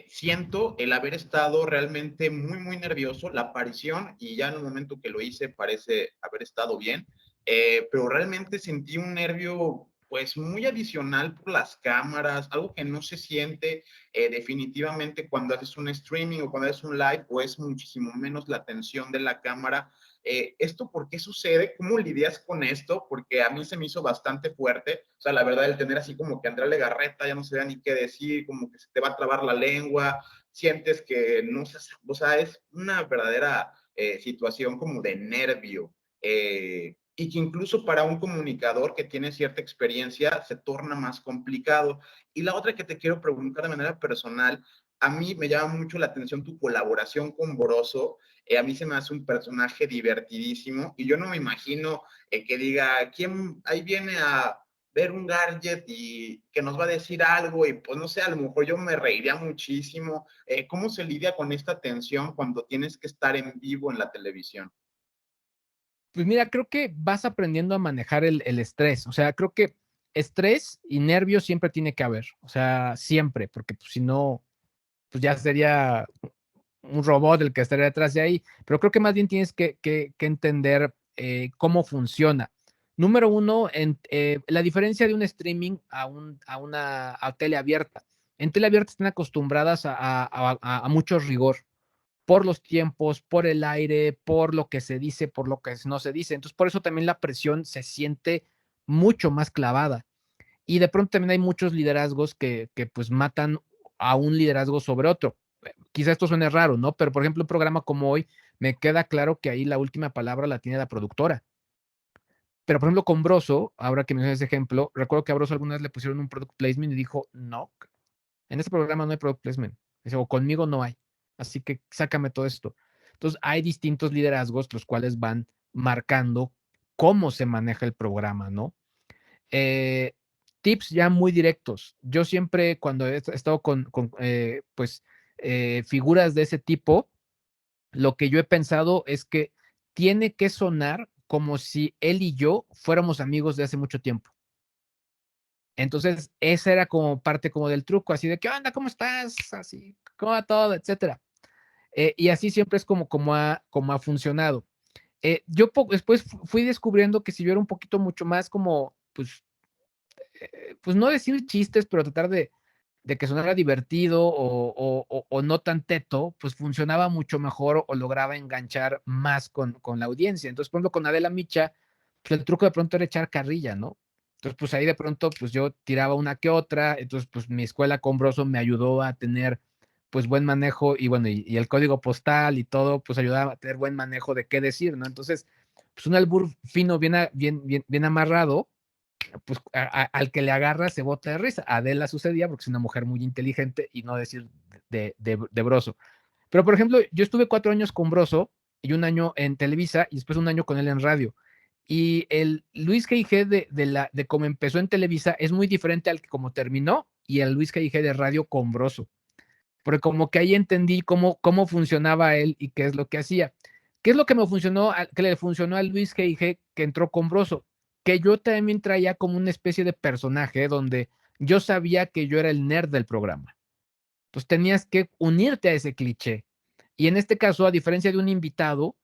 siento el haber estado realmente muy, muy nervioso, la aparición, y ya en el momento que lo hice parece haber estado bien, pero realmente sentí un nervio pues muy adicional por las cámaras, algo que no se siente definitivamente cuando haces un streaming o cuando haces un live, o es muchísimo menos la atención de la cámara. ¿Esto por qué sucede? ¿Cómo lidias con esto? Porque a mí se me hizo bastante fuerte. O sea, la verdad, el tener así como que Andrea Legarreta ya no sabía ni qué decir, como que se te va a trabar la lengua, sientes que no sé, o sea, es una verdadera situación como de nervio. Y que incluso para un comunicador que tiene cierta experiencia se torna más complicado. Y la otra que te quiero preguntar de manera personal, a mí me llama mucho la atención tu colaboración con Broso. A mí se me hace un personaje divertidísimo y yo no me imagino que diga, ¿quién ahí viene a ver un gadget y que nos va a decir algo? Y pues no sé, a lo mejor yo me reiría muchísimo. ¿Cómo se lidia con esta tensión cuando tienes que estar en vivo en la televisión? Pues mira, creo que vas aprendiendo a manejar el estrés. O sea, creo que estrés y nervios siempre tiene que haber. O sea, siempre, porque pues, si no, pues ya sería un robot el que estaría detrás de ahí. Pero creo que más bien tienes que entender cómo funciona. Número uno, la diferencia de un streaming a tele abierta. En tele abierta están acostumbradas a mucho rigor por los tiempos, por el aire, por lo que se dice, por lo que no se dice. Entonces, por eso también la presión se siente mucho más clavada. Y de pronto también hay muchos liderazgos que pues matan a un liderazgo sobre otro. Quizá esto suene raro, ¿no? Pero por ejemplo, un programa como hoy, me queda claro que ahí la última palabra la tiene la productora. Pero por ejemplo, con Broso, ahora que mencionas ese ejemplo, recuerdo que a Broso alguna vez le pusieron un product placement y dijo, no, en este programa no hay product placement. Dice, o conmigo no hay. Así que sácame todo esto. Entonces, hay distintos liderazgos los cuales van marcando cómo se maneja el programa, ¿no? Eh, Tips ya muy directos. Yo siempre, cuando he estado pues, figuras de ese tipo, lo que yo he pensado es que tiene que sonar como si él y yo fuéramos amigos de hace mucho tiempo. Entonces, esa era como parte como del truco, así de, ¿qué onda? ¿Cómo estás? Así, ¿cómo va todo? Etcétera. Y así siempre es como ha funcionado. Yo después fui descubriendo que si yo era un poquito mucho más como, pues no decir chistes, pero tratar de que sonara divertido o no tan teto, pues funcionaba mucho mejor o lograba enganchar más con la audiencia. Entonces, por ejemplo, con Adela Micha, pues el truco de pronto era echar carrilla, ¿no? Entonces, pues ahí de pronto, pues yo tiraba una que otra, entonces, pues mi escuela con Broso me ayudó a tener, pues, buen manejo y bueno, y el código postal y todo, pues ayudaba a tener buen manejo de qué decir, ¿no? Entonces, pues un albur fino, bien amarrado, pues al que le agarra se bota de risa. A Adela sucedía porque es una mujer muy inteligente y no decir de Broso. Pero, por ejemplo, yo estuve 4 años con Broso y un año en Televisa y después un año con él en radio. Y el Luis G.I.G. de cómo empezó en Televisa es muy diferente al que como terminó y el Luis G.I.G. de radio con Broso. Porque como que ahí entendí cómo funcionaba él y qué es lo que hacía. ¿Qué es lo que me funcionó, que le funcionó a Luis G.I.G. que entró con Broso? Que yo también traía como una especie de personaje donde yo sabía que yo era el nerd del programa. Entonces tenías que unirte a ese cliché. Y en este caso, a diferencia de un invitado,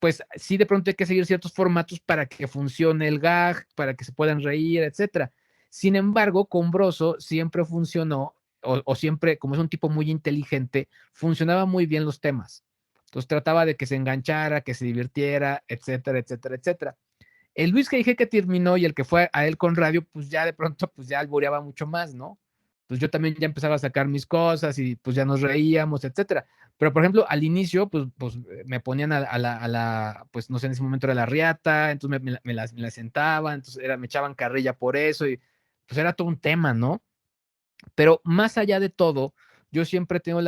pues sí de pronto hay que seguir ciertos formatos para que funcione el gag, para que se puedan reír, etcétera. Sin embargo, con Broso siempre funcionó, o siempre, como es un tipo muy inteligente, funcionaba muy bien los temas. Entonces trataba de que se enganchara, que se divirtiera, etcétera, etcétera, etcétera. El Luis que dije que terminó y el que fue a él con radio, pues ya de pronto, pues ya alboreaba mucho más, ¿no? Pues yo también ya empezaba a sacar mis cosas y pues ya nos reíamos, etcétera. Pero por ejemplo, al inicio, pues me ponían pues no sé, en ese momento era la riata, entonces me la sentaba, entonces me echaban carrilla por eso y pues era todo un tema, ¿no? Pero más allá de todo, yo siempre tengo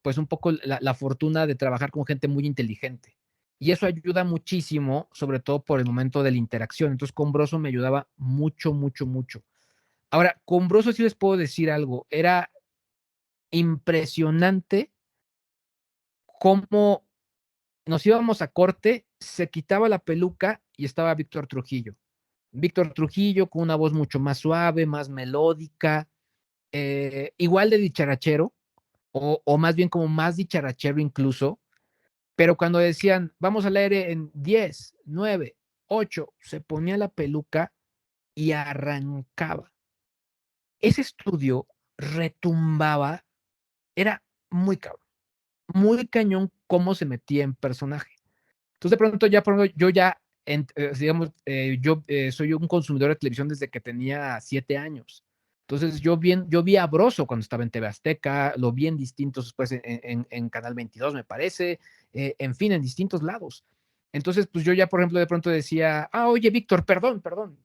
pues un poco la fortuna de trabajar con gente muy inteligente. Y eso ayuda muchísimo, sobre todo por el momento de la interacción. Entonces, con Broso me ayudaba mucho, mucho, mucho. Ahora, con Broso sí les puedo decir algo. Era impresionante cómo nos íbamos a corte, se quitaba la peluca y estaba Víctor Trujillo. Víctor Trujillo con una voz mucho más suave, más melódica, igual de dicharachero, o más bien como más dicharachero incluso, pero cuando decían, vamos a leer en 10, 9, 8, se ponía la peluca y arrancaba. Ese estudio retumbaba, era muy cañón cómo se metía en personaje. Entonces, de pronto, yo ya, digamos, yo soy un consumidor de televisión desde que tenía 7 años. Entonces, yo vi a Broso cuando estaba en TV Azteca, lo vi en distintos, después en Canal 22, me parece, en fin, en distintos lados. Entonces, pues yo ya, por ejemplo, de pronto decía, oye, Víctor, perdón,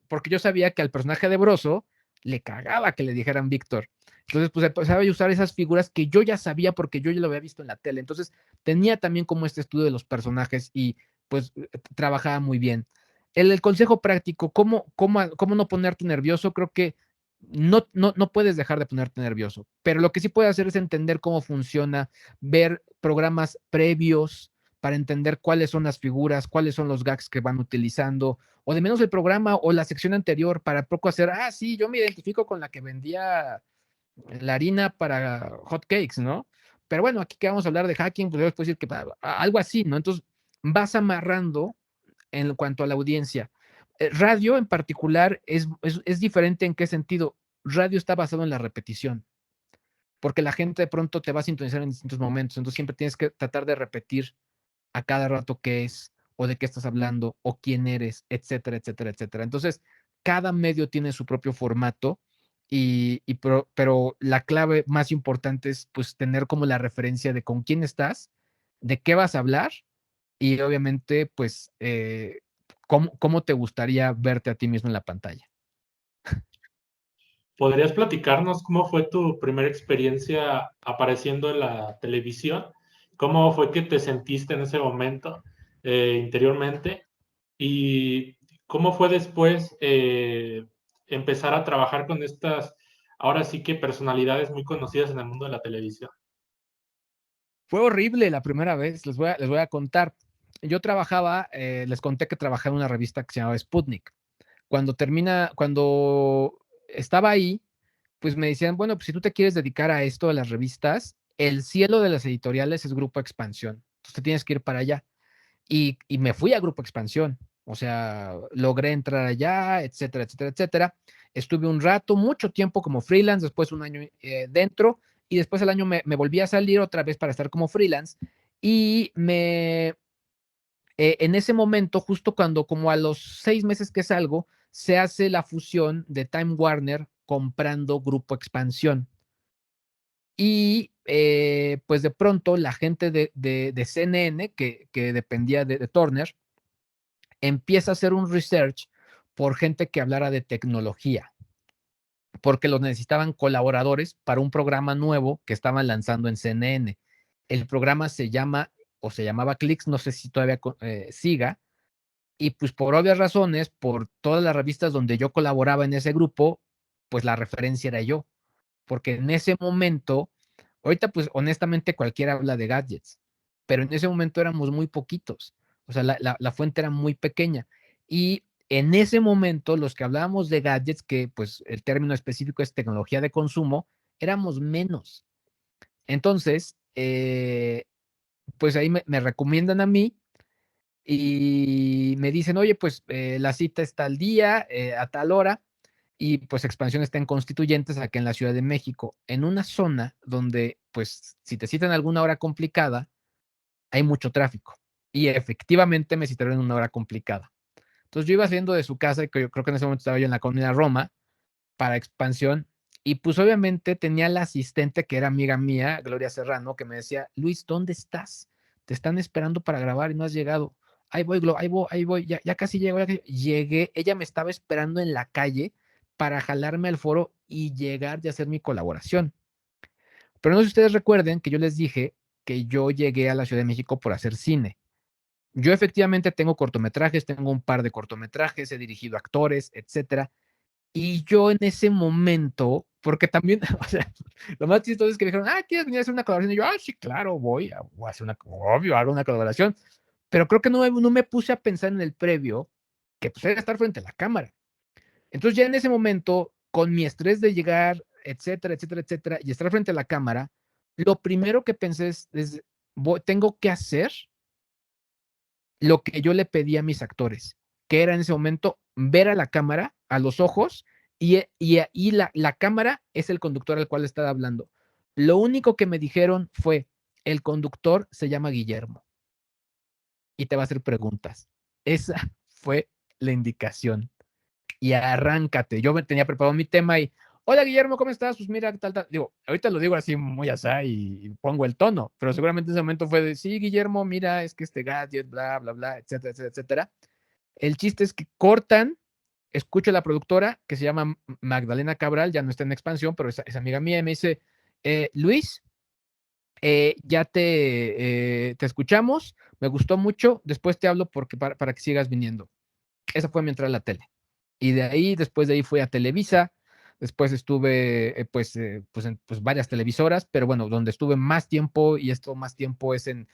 porque yo sabía que al personaje de Broso le cagaba que le dijeran Víctor. Entonces, pues empezaba a usar esas figuras que yo ya sabía porque yo ya lo había visto en la tele. Entonces, tenía también como este estudio de los personajes y pues trabajaba muy bien. El consejo práctico, ¿cómo no ponerte nervioso? Creo que no puedes dejar de ponerte nervioso, pero lo que sí puedes hacer es entender cómo funciona, ver programas previos para entender cuáles son las figuras, cuáles son los gags que van utilizando, o de menos el programa o la sección anterior para poco hacer, sí, yo me identifico con la que vendía la harina para hot cakes, ¿no? Pero bueno, aquí que vamos a hablar de hacking, pues después decir que algo así, ¿no? Entonces vas amarrando en cuanto a la audiencia. Radio en particular es diferente en qué sentido. Radio está basado en la repetición, porque la gente de pronto te va a sintonizar en distintos momentos, entonces siempre tienes que tratar de repetir a cada rato qué es, o de qué estás hablando, o quién eres, etcétera, etcétera, etcétera. Entonces, cada medio tiene su propio formato, pero la clave más importante es pues tener como la referencia de con quién estás, de qué vas a hablar, y obviamente pues cómo te gustaría verte a ti mismo en la pantalla. ¿Podrías platicarnos cómo fue tu primera experiencia apareciendo en la televisión? ¿Cómo fue que te sentiste en ese momento interiormente? ¿Y cómo fue después empezar a trabajar con estas, ahora sí que personalidades muy conocidas en el mundo de la televisión? Fue horrible la primera vez, les voy a contar. Yo trabajaba, les conté que trabajaba en una revista que se llamaba Sputnik. Cuando estaba ahí, pues me decían, bueno, pues si tú te quieres dedicar a esto de las revistas, el cielo de las editoriales es Grupo Expansión. Entonces te tienes que ir para allá. Y me fui a Grupo Expansión. O sea, logré entrar allá, etcétera, etcétera, etcétera. Estuve un rato, mucho tiempo como freelance, después un año dentro, y después el año me volví a salir otra vez para estar como freelance. Y en ese momento, justo cuando, como a los 6 meses que salgo, se hace la fusión de Time Warner comprando Grupo Expansión. Y pues de pronto la gente de CNN, que dependía de Turner, empieza a hacer un research por gente que hablara de tecnología, porque los necesitaban colaboradores para un programa nuevo que estaban lanzando en CNN. El programa se llama, o se llamaba Clicks, no sé si todavía siga, y pues por obvias razones, por todas las revistas donde yo colaboraba en ese grupo, pues la referencia era yo, porque en ese momento, ahorita pues honestamente cualquiera habla de gadgets, pero en ese momento éramos muy poquitos, o sea, la fuente era muy pequeña. Y en ese momento los que hablábamos de gadgets, que pues el término específico es tecnología de consumo, éramos menos. Entonces, pues ahí me recomiendan a mí y me dicen, oye, pues la cita está al día, a tal hora, y pues Expansión está en Constituyentes, aquí en la Ciudad de México, en una zona donde, pues, si te citan alguna hora complicada, hay mucho tráfico. Y efectivamente me citaron en una hora complicada. Entonces yo iba saliendo de su casa, que yo creo que en ese momento estaba yo en la colonia Roma, para Expansión, y pues obviamente tenía la asistente que era amiga mía, Gloria Serrano, que me decía, Luis, ¿dónde estás? Te están esperando para grabar y no has llegado. Ahí voy, ahí voy, ya casi llego. Llegué, ella me estaba esperando en la calle para jalarme al foro y llegar y hacer mi colaboración. Pero no sé si ustedes recuerden que yo les dije que yo llegué a la Ciudad de México por hacer cine. Yo efectivamente tengo cortometrajes, tengo un par de cortometrajes, he dirigido actores, etcétera. Y yo en ese momento, porque también, o sea, lo más chistoso es que me dijeron, ¿quieres venir a hacer una colaboración? Y yo, sí, claro, voy a hacer obvio, hago una colaboración. Pero creo que no me puse a pensar en el previo que pues era estar frente a la cámara. Entonces ya en ese momento, con mi estrés de llegar, etcétera, etcétera, etcétera, y estar frente a la cámara, lo primero que pensé es tengo que hacer lo que yo le pedí a mis actores, que era en ese momento ver a la cámara, a los ojos, y la cámara es el conductor al cual estaba hablando. Lo único que me dijeron fue, el conductor se llama Guillermo y te va a hacer preguntas. Esa fue la indicación. Y arráncate. Yo tenía preparado mi tema y, hola Guillermo, ¿cómo estás? Pues mira, tal, tal. Digo, ahorita lo digo así muy asá y pongo el tono, pero seguramente en ese momento fue de, sí, Guillermo, mira, es que este gadget, bla, bla, bla, etcétera, etcétera, etcétera. El chiste es que cortan, escucho a la productora que se llama Magdalena Cabral, ya no está en expansión, pero es amiga mía, y me dice, Luis, ya te escuchamos, me gustó mucho, después te hablo porque para que sigas viniendo. Esa fue mi entrada a la tele. Y de ahí, después de ahí fui a Televisa, después estuve pues varias televisoras, pero bueno, donde estuve más tiempo y esto más tiempo es en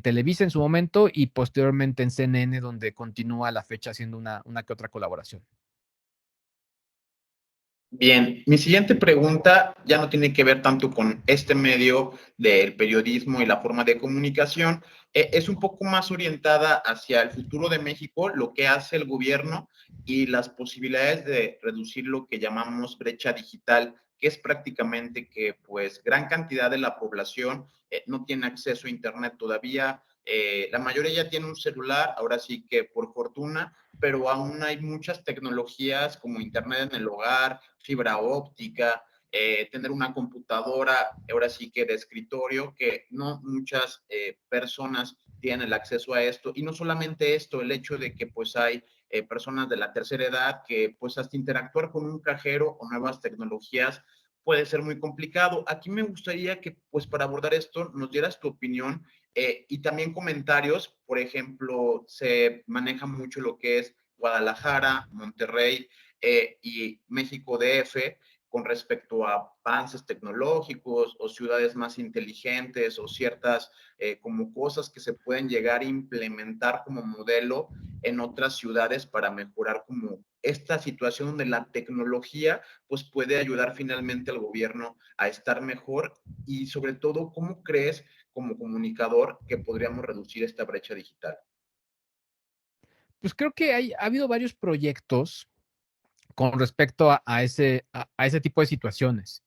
Televisa en su momento y posteriormente en CNN, donde continúa a la fecha haciendo una que otra colaboración. Bien, mi siguiente pregunta ya no tiene que ver tanto con este medio del periodismo y la forma de comunicación, es un poco más orientada hacia el futuro de México, lo que hace el gobierno y las posibilidades de reducir lo que llamamos brecha digital, que es prácticamente que pues gran cantidad de la población no tiene acceso a Internet todavía. La mayoría ya tiene un celular, ahora sí que por fortuna, pero aún hay muchas tecnologías como Internet en el hogar, fibra óptica, tener una computadora, ahora sí que de escritorio, que no muchas personas tienen el acceso a esto. Y no solamente esto, el hecho de que pues hay personas de la tercera edad que pues hasta interactuar con un cajero o nuevas tecnologías puede ser muy complicado. Aquí me gustaría que pues para abordar esto nos dieras tu opinión y también comentarios. Por ejemplo, se maneja mucho lo que es Guadalajara, Monterrey y México DF con respecto a avances tecnológicos o ciudades más inteligentes o ciertas como cosas que se pueden llegar a implementar como modelo en otras ciudades para mejorar como esta situación donde la tecnología pues puede ayudar finalmente al gobierno a estar mejor y sobre todo, ¿cómo crees como comunicador que podríamos reducir esta brecha digital? Pues creo que ha habido varios proyectos con respecto a ese tipo de situaciones.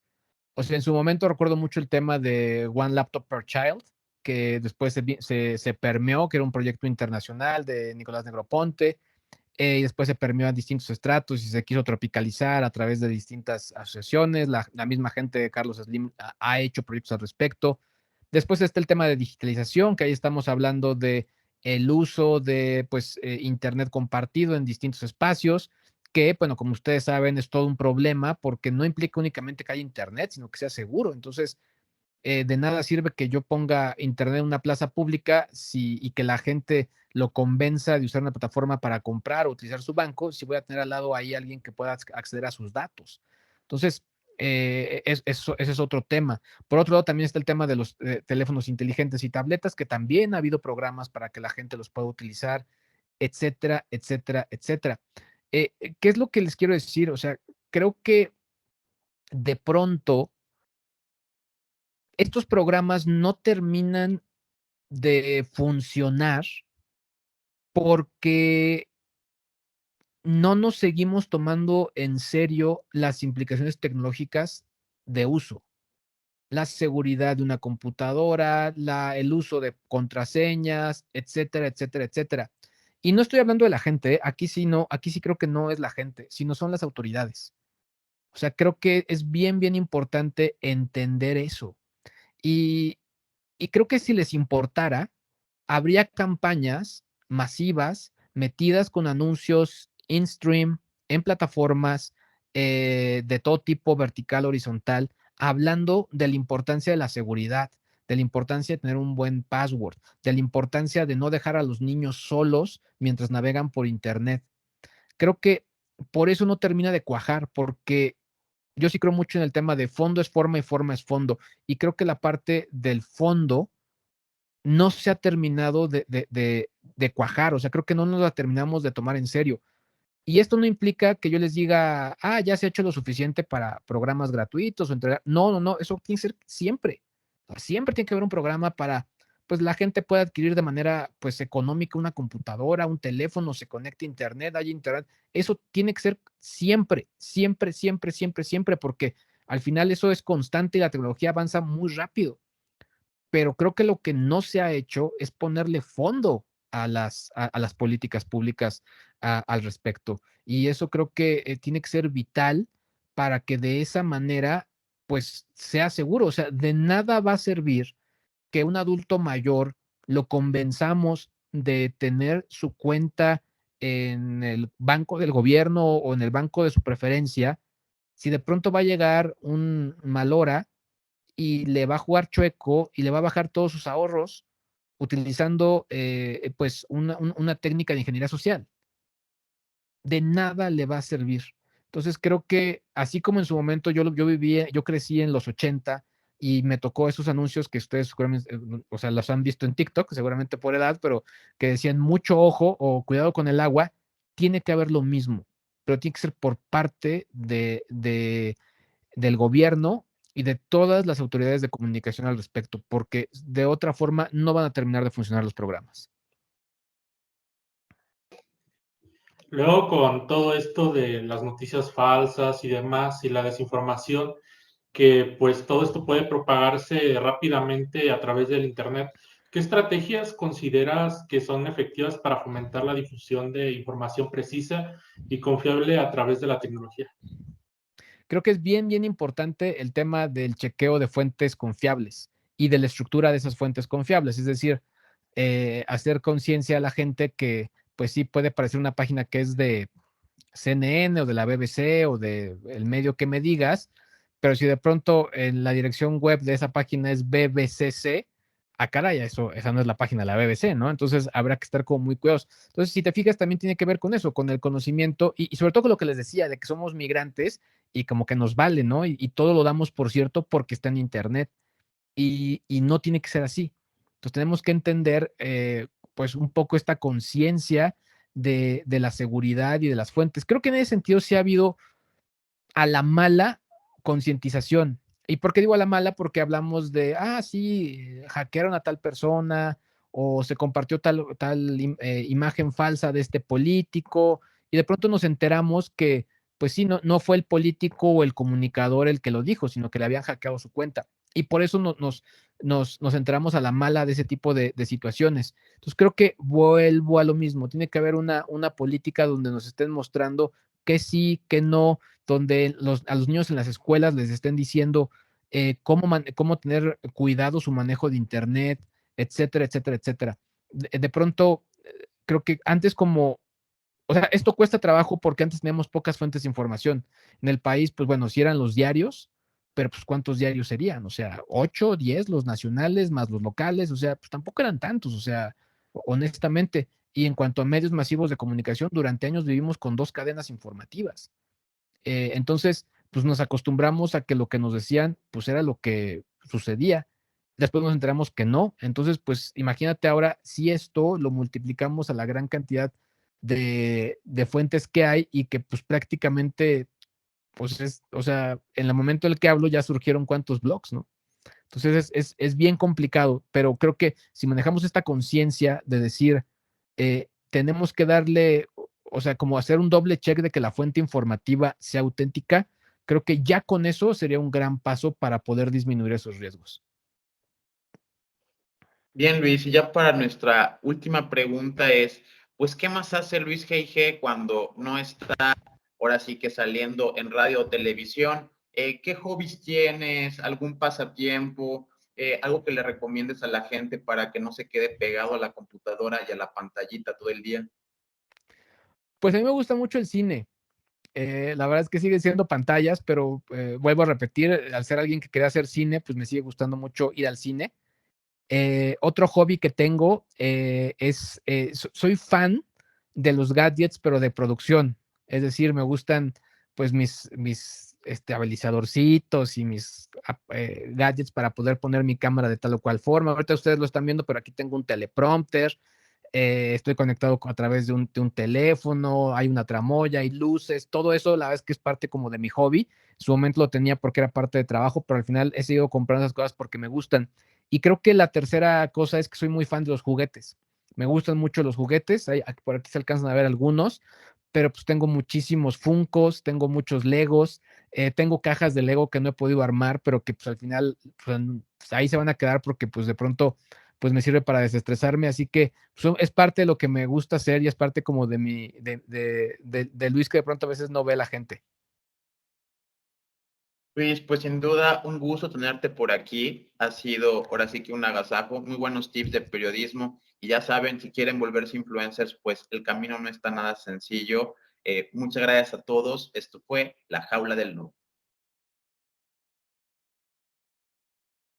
O sea, en su momento recuerdo mucho el tema de One Laptop per Child, que después se permeó, que era un proyecto internacional de Nicolás Negroponte, y después se permeó a distintos estratos y se quiso tropicalizar a través de distintas asociaciones. La misma gente de Carlos Slim ha hecho proyectos al respecto. Después está el tema de digitalización, que ahí estamos hablando de el uso de pues, Internet compartido en distintos espacios, que, bueno, como ustedes saben, es todo un problema porque no implica únicamente que haya Internet, sino que sea seguro. Entonces, de nada sirve que yo ponga Internet en una plaza pública y que la gente lo convenza de usar una plataforma para comprar o utilizar su banco, si voy a tener al lado ahí alguien que pueda acceder a sus datos. Entonces, ese es otro tema. Por otro lado, también está el tema de los teléfonos inteligentes y tabletas, que también ha habido programas para que la gente los pueda utilizar, etcétera, etcétera, etcétera. ¿Qué es lo que les quiero decir? O sea, creo que de pronto estos programas no terminan de funcionar porque no nos seguimos tomando en serio las implicaciones tecnológicas de uso. La seguridad de una computadora, el uso de contraseñas, etcétera, etcétera, etcétera. Y no estoy hablando de la gente, ¿eh? Aquí sí no, aquí sí creo que no es la gente, sino son las autoridades. O sea, creo que es bien, bien importante entender eso. Y, y creo que si les importara, habría campañas masivas metidas con anuncios in-stream, en plataformas de todo tipo, vertical, horizontal, hablando de la importancia de la seguridad, de la importancia de tener un buen password, de la importancia de no dejar a los niños solos mientras navegan por internet. Creo que por eso no termina de cuajar, porque yo sí creo mucho en el tema de fondo es forma y forma es fondo. Y creo que la parte del fondo no se ha terminado de cuajar, o sea, creo que no nos la terminamos de tomar en serio. Y esto no implica que yo les diga, ah, ya se ha hecho lo suficiente para programas gratuitos o entregar. No, no, no, eso tiene que ser siempre. Siempre tiene que haber un programa para, pues la gente pueda adquirir de manera, pues económica una computadora, un teléfono, se conecte a internet, hay internet. Eso tiene que ser siempre, siempre, siempre, siempre, siempre, porque al final eso es constante y la tecnología avanza muy rápido. Pero creo que lo que no se ha hecho es ponerle fondo a las políticas públicas al respecto. Y eso creo que tiene que ser vital para que de esa manera, pues, sea seguro. O sea, de nada va a servir que un adulto mayor lo convenzamos de tener su cuenta en el banco del gobierno o en el banco de su preferencia, si de pronto va a llegar un mal hora y le va a jugar chueco y le va a bajar todos sus ahorros utilizando pues una técnica de ingeniería social. De nada le va a servir. Entonces creo que así como en su momento yo crecí en los 80 y me tocó esos anuncios que ustedes seguramente, o sea, los han visto en TikTok, seguramente por edad, pero que decían mucho ojo o cuidado con el agua, tiene que haber lo mismo, pero tiene que ser por parte del gobierno y de todas las autoridades de comunicación al respecto, porque de otra forma no van a terminar de funcionar los programas. Luego, con todo esto de las noticias falsas y demás, y la desinformación, que pues todo esto puede propagarse rápidamente a través del Internet, ¿qué estrategias consideras que son efectivas para fomentar la difusión de información precisa y confiable a través de la tecnología? Creo que es bien, bien importante el tema del chequeo de fuentes confiables y de la estructura de esas fuentes confiables, es decir, hacer conciencia a la gente que pues sí puede parecer una página que es de CNN o de la BBC o de el medio que me digas, pero si de pronto en la dirección web de esa página es BBCC, caray, esa no es la página de la BBC, ¿no? Entonces habrá que estar como muy cuidadosos. Entonces, si te fijas, también tiene que ver con eso, con el conocimiento y sobre todo con lo que les decía, de que somos migrantes y como que nos vale, ¿no? Y todo lo damos por cierto porque está en Internet y no tiene que ser así. Entonces tenemos que entender pues un poco esta conciencia de la seguridad y de las fuentes. Creo que en ese sentido sí ha habido a la mala concientización. ¿Y por qué digo a la mala? Porque hablamos de, sí, hackearon a tal persona o se compartió tal imagen falsa de este político y de pronto nos enteramos que, pues sí, no fue el político o el comunicador el que lo dijo, sino que le habían hackeado su cuenta. Y por eso nos enteramos a la mala de ese tipo de situaciones. Entonces creo que vuelvo a lo mismo. Tiene que haber una política donde nos estén mostrando que sí, que no, donde a los niños en las escuelas les estén diciendo cómo tener cuidado su manejo de Internet, etcétera, etcétera, etcétera. De pronto, creo que antes o sea, esto cuesta trabajo porque antes teníamos pocas fuentes de información. En el país, pues bueno, si eran los diarios, pero pues ¿cuántos diarios serían? O sea, 8, 10, los nacionales más los locales, o sea, pues tampoco eran tantos, o sea, honestamente. Y en cuanto a medios masivos de comunicación, durante años vivimos con 2 cadenas informativas. Entonces, pues nos acostumbramos a que lo que nos decían, pues era lo que sucedía. Después nos enteramos que no. Entonces, pues imagínate ahora si esto lo multiplicamos a la gran cantidad de fuentes que hay y que pues prácticamente, pues o sea, en el momento en el que hablo ya surgieron cuántos blogs, ¿no? Entonces es bien complicado, pero creo que si manejamos esta conciencia de decir, tenemos que darle, o sea, como hacer un doble check de que la fuente informativa sea auténtica, creo que ya con eso sería un gran paso para poder disminuir esos riesgos. Bien, Luis, y ya para nuestra última pregunta es, pues, ¿qué más hace Luis G.I.G. cuando no está ahora sí que saliendo en radio o televisión? ¿Qué hobbies tienes? ¿Algún pasatiempo? ¿Algo que le recomiendes a la gente para que no se quede pegado a la computadora y a la pantallita todo el día? Pues a mí me gusta mucho el cine. La verdad es que siguen siendo pantallas, pero vuelvo a repetir, al ser alguien que quería hacer cine, pues me sigue gustando mucho ir al cine. Otro hobby que tengo soy fan de los gadgets, pero de producción. Es decir, me gustan pues mis habilizadorcitos y mis gadgets para poder poner mi cámara de tal o cual forma. Ahorita ustedes lo están viendo, pero aquí tengo un teleprompter. Estoy conectado a través de un teléfono, hay una tramoya, hay luces, todo eso la verdad es que es parte como de mi hobby. En su momento lo tenía porque era parte de trabajo, pero al final he seguido comprando esas cosas porque me gustan. Y creo que la tercera cosa es que soy muy fan de los juguetes. Me gustan mucho los juguetes, por aquí se alcanzan a ver algunos, pero pues tengo muchísimos Funkos, tengo muchos Legos, tengo cajas de Lego que no he podido armar, pero que pues al final pues, ahí se van a quedar porque pues de pronto pues me sirve para desestresarme, así que pues, es parte de lo que me gusta hacer y es parte como de de Luis que de pronto a veces no ve la gente. Luis, pues sin duda un gusto tenerte por aquí. Ha sido ahora sí que un agasajo, muy buenos tips de periodismo. Y ya saben, si quieren volverse influencers, pues el camino no está nada sencillo. Muchas gracias a todos. Esto fue La Jaula del Noob.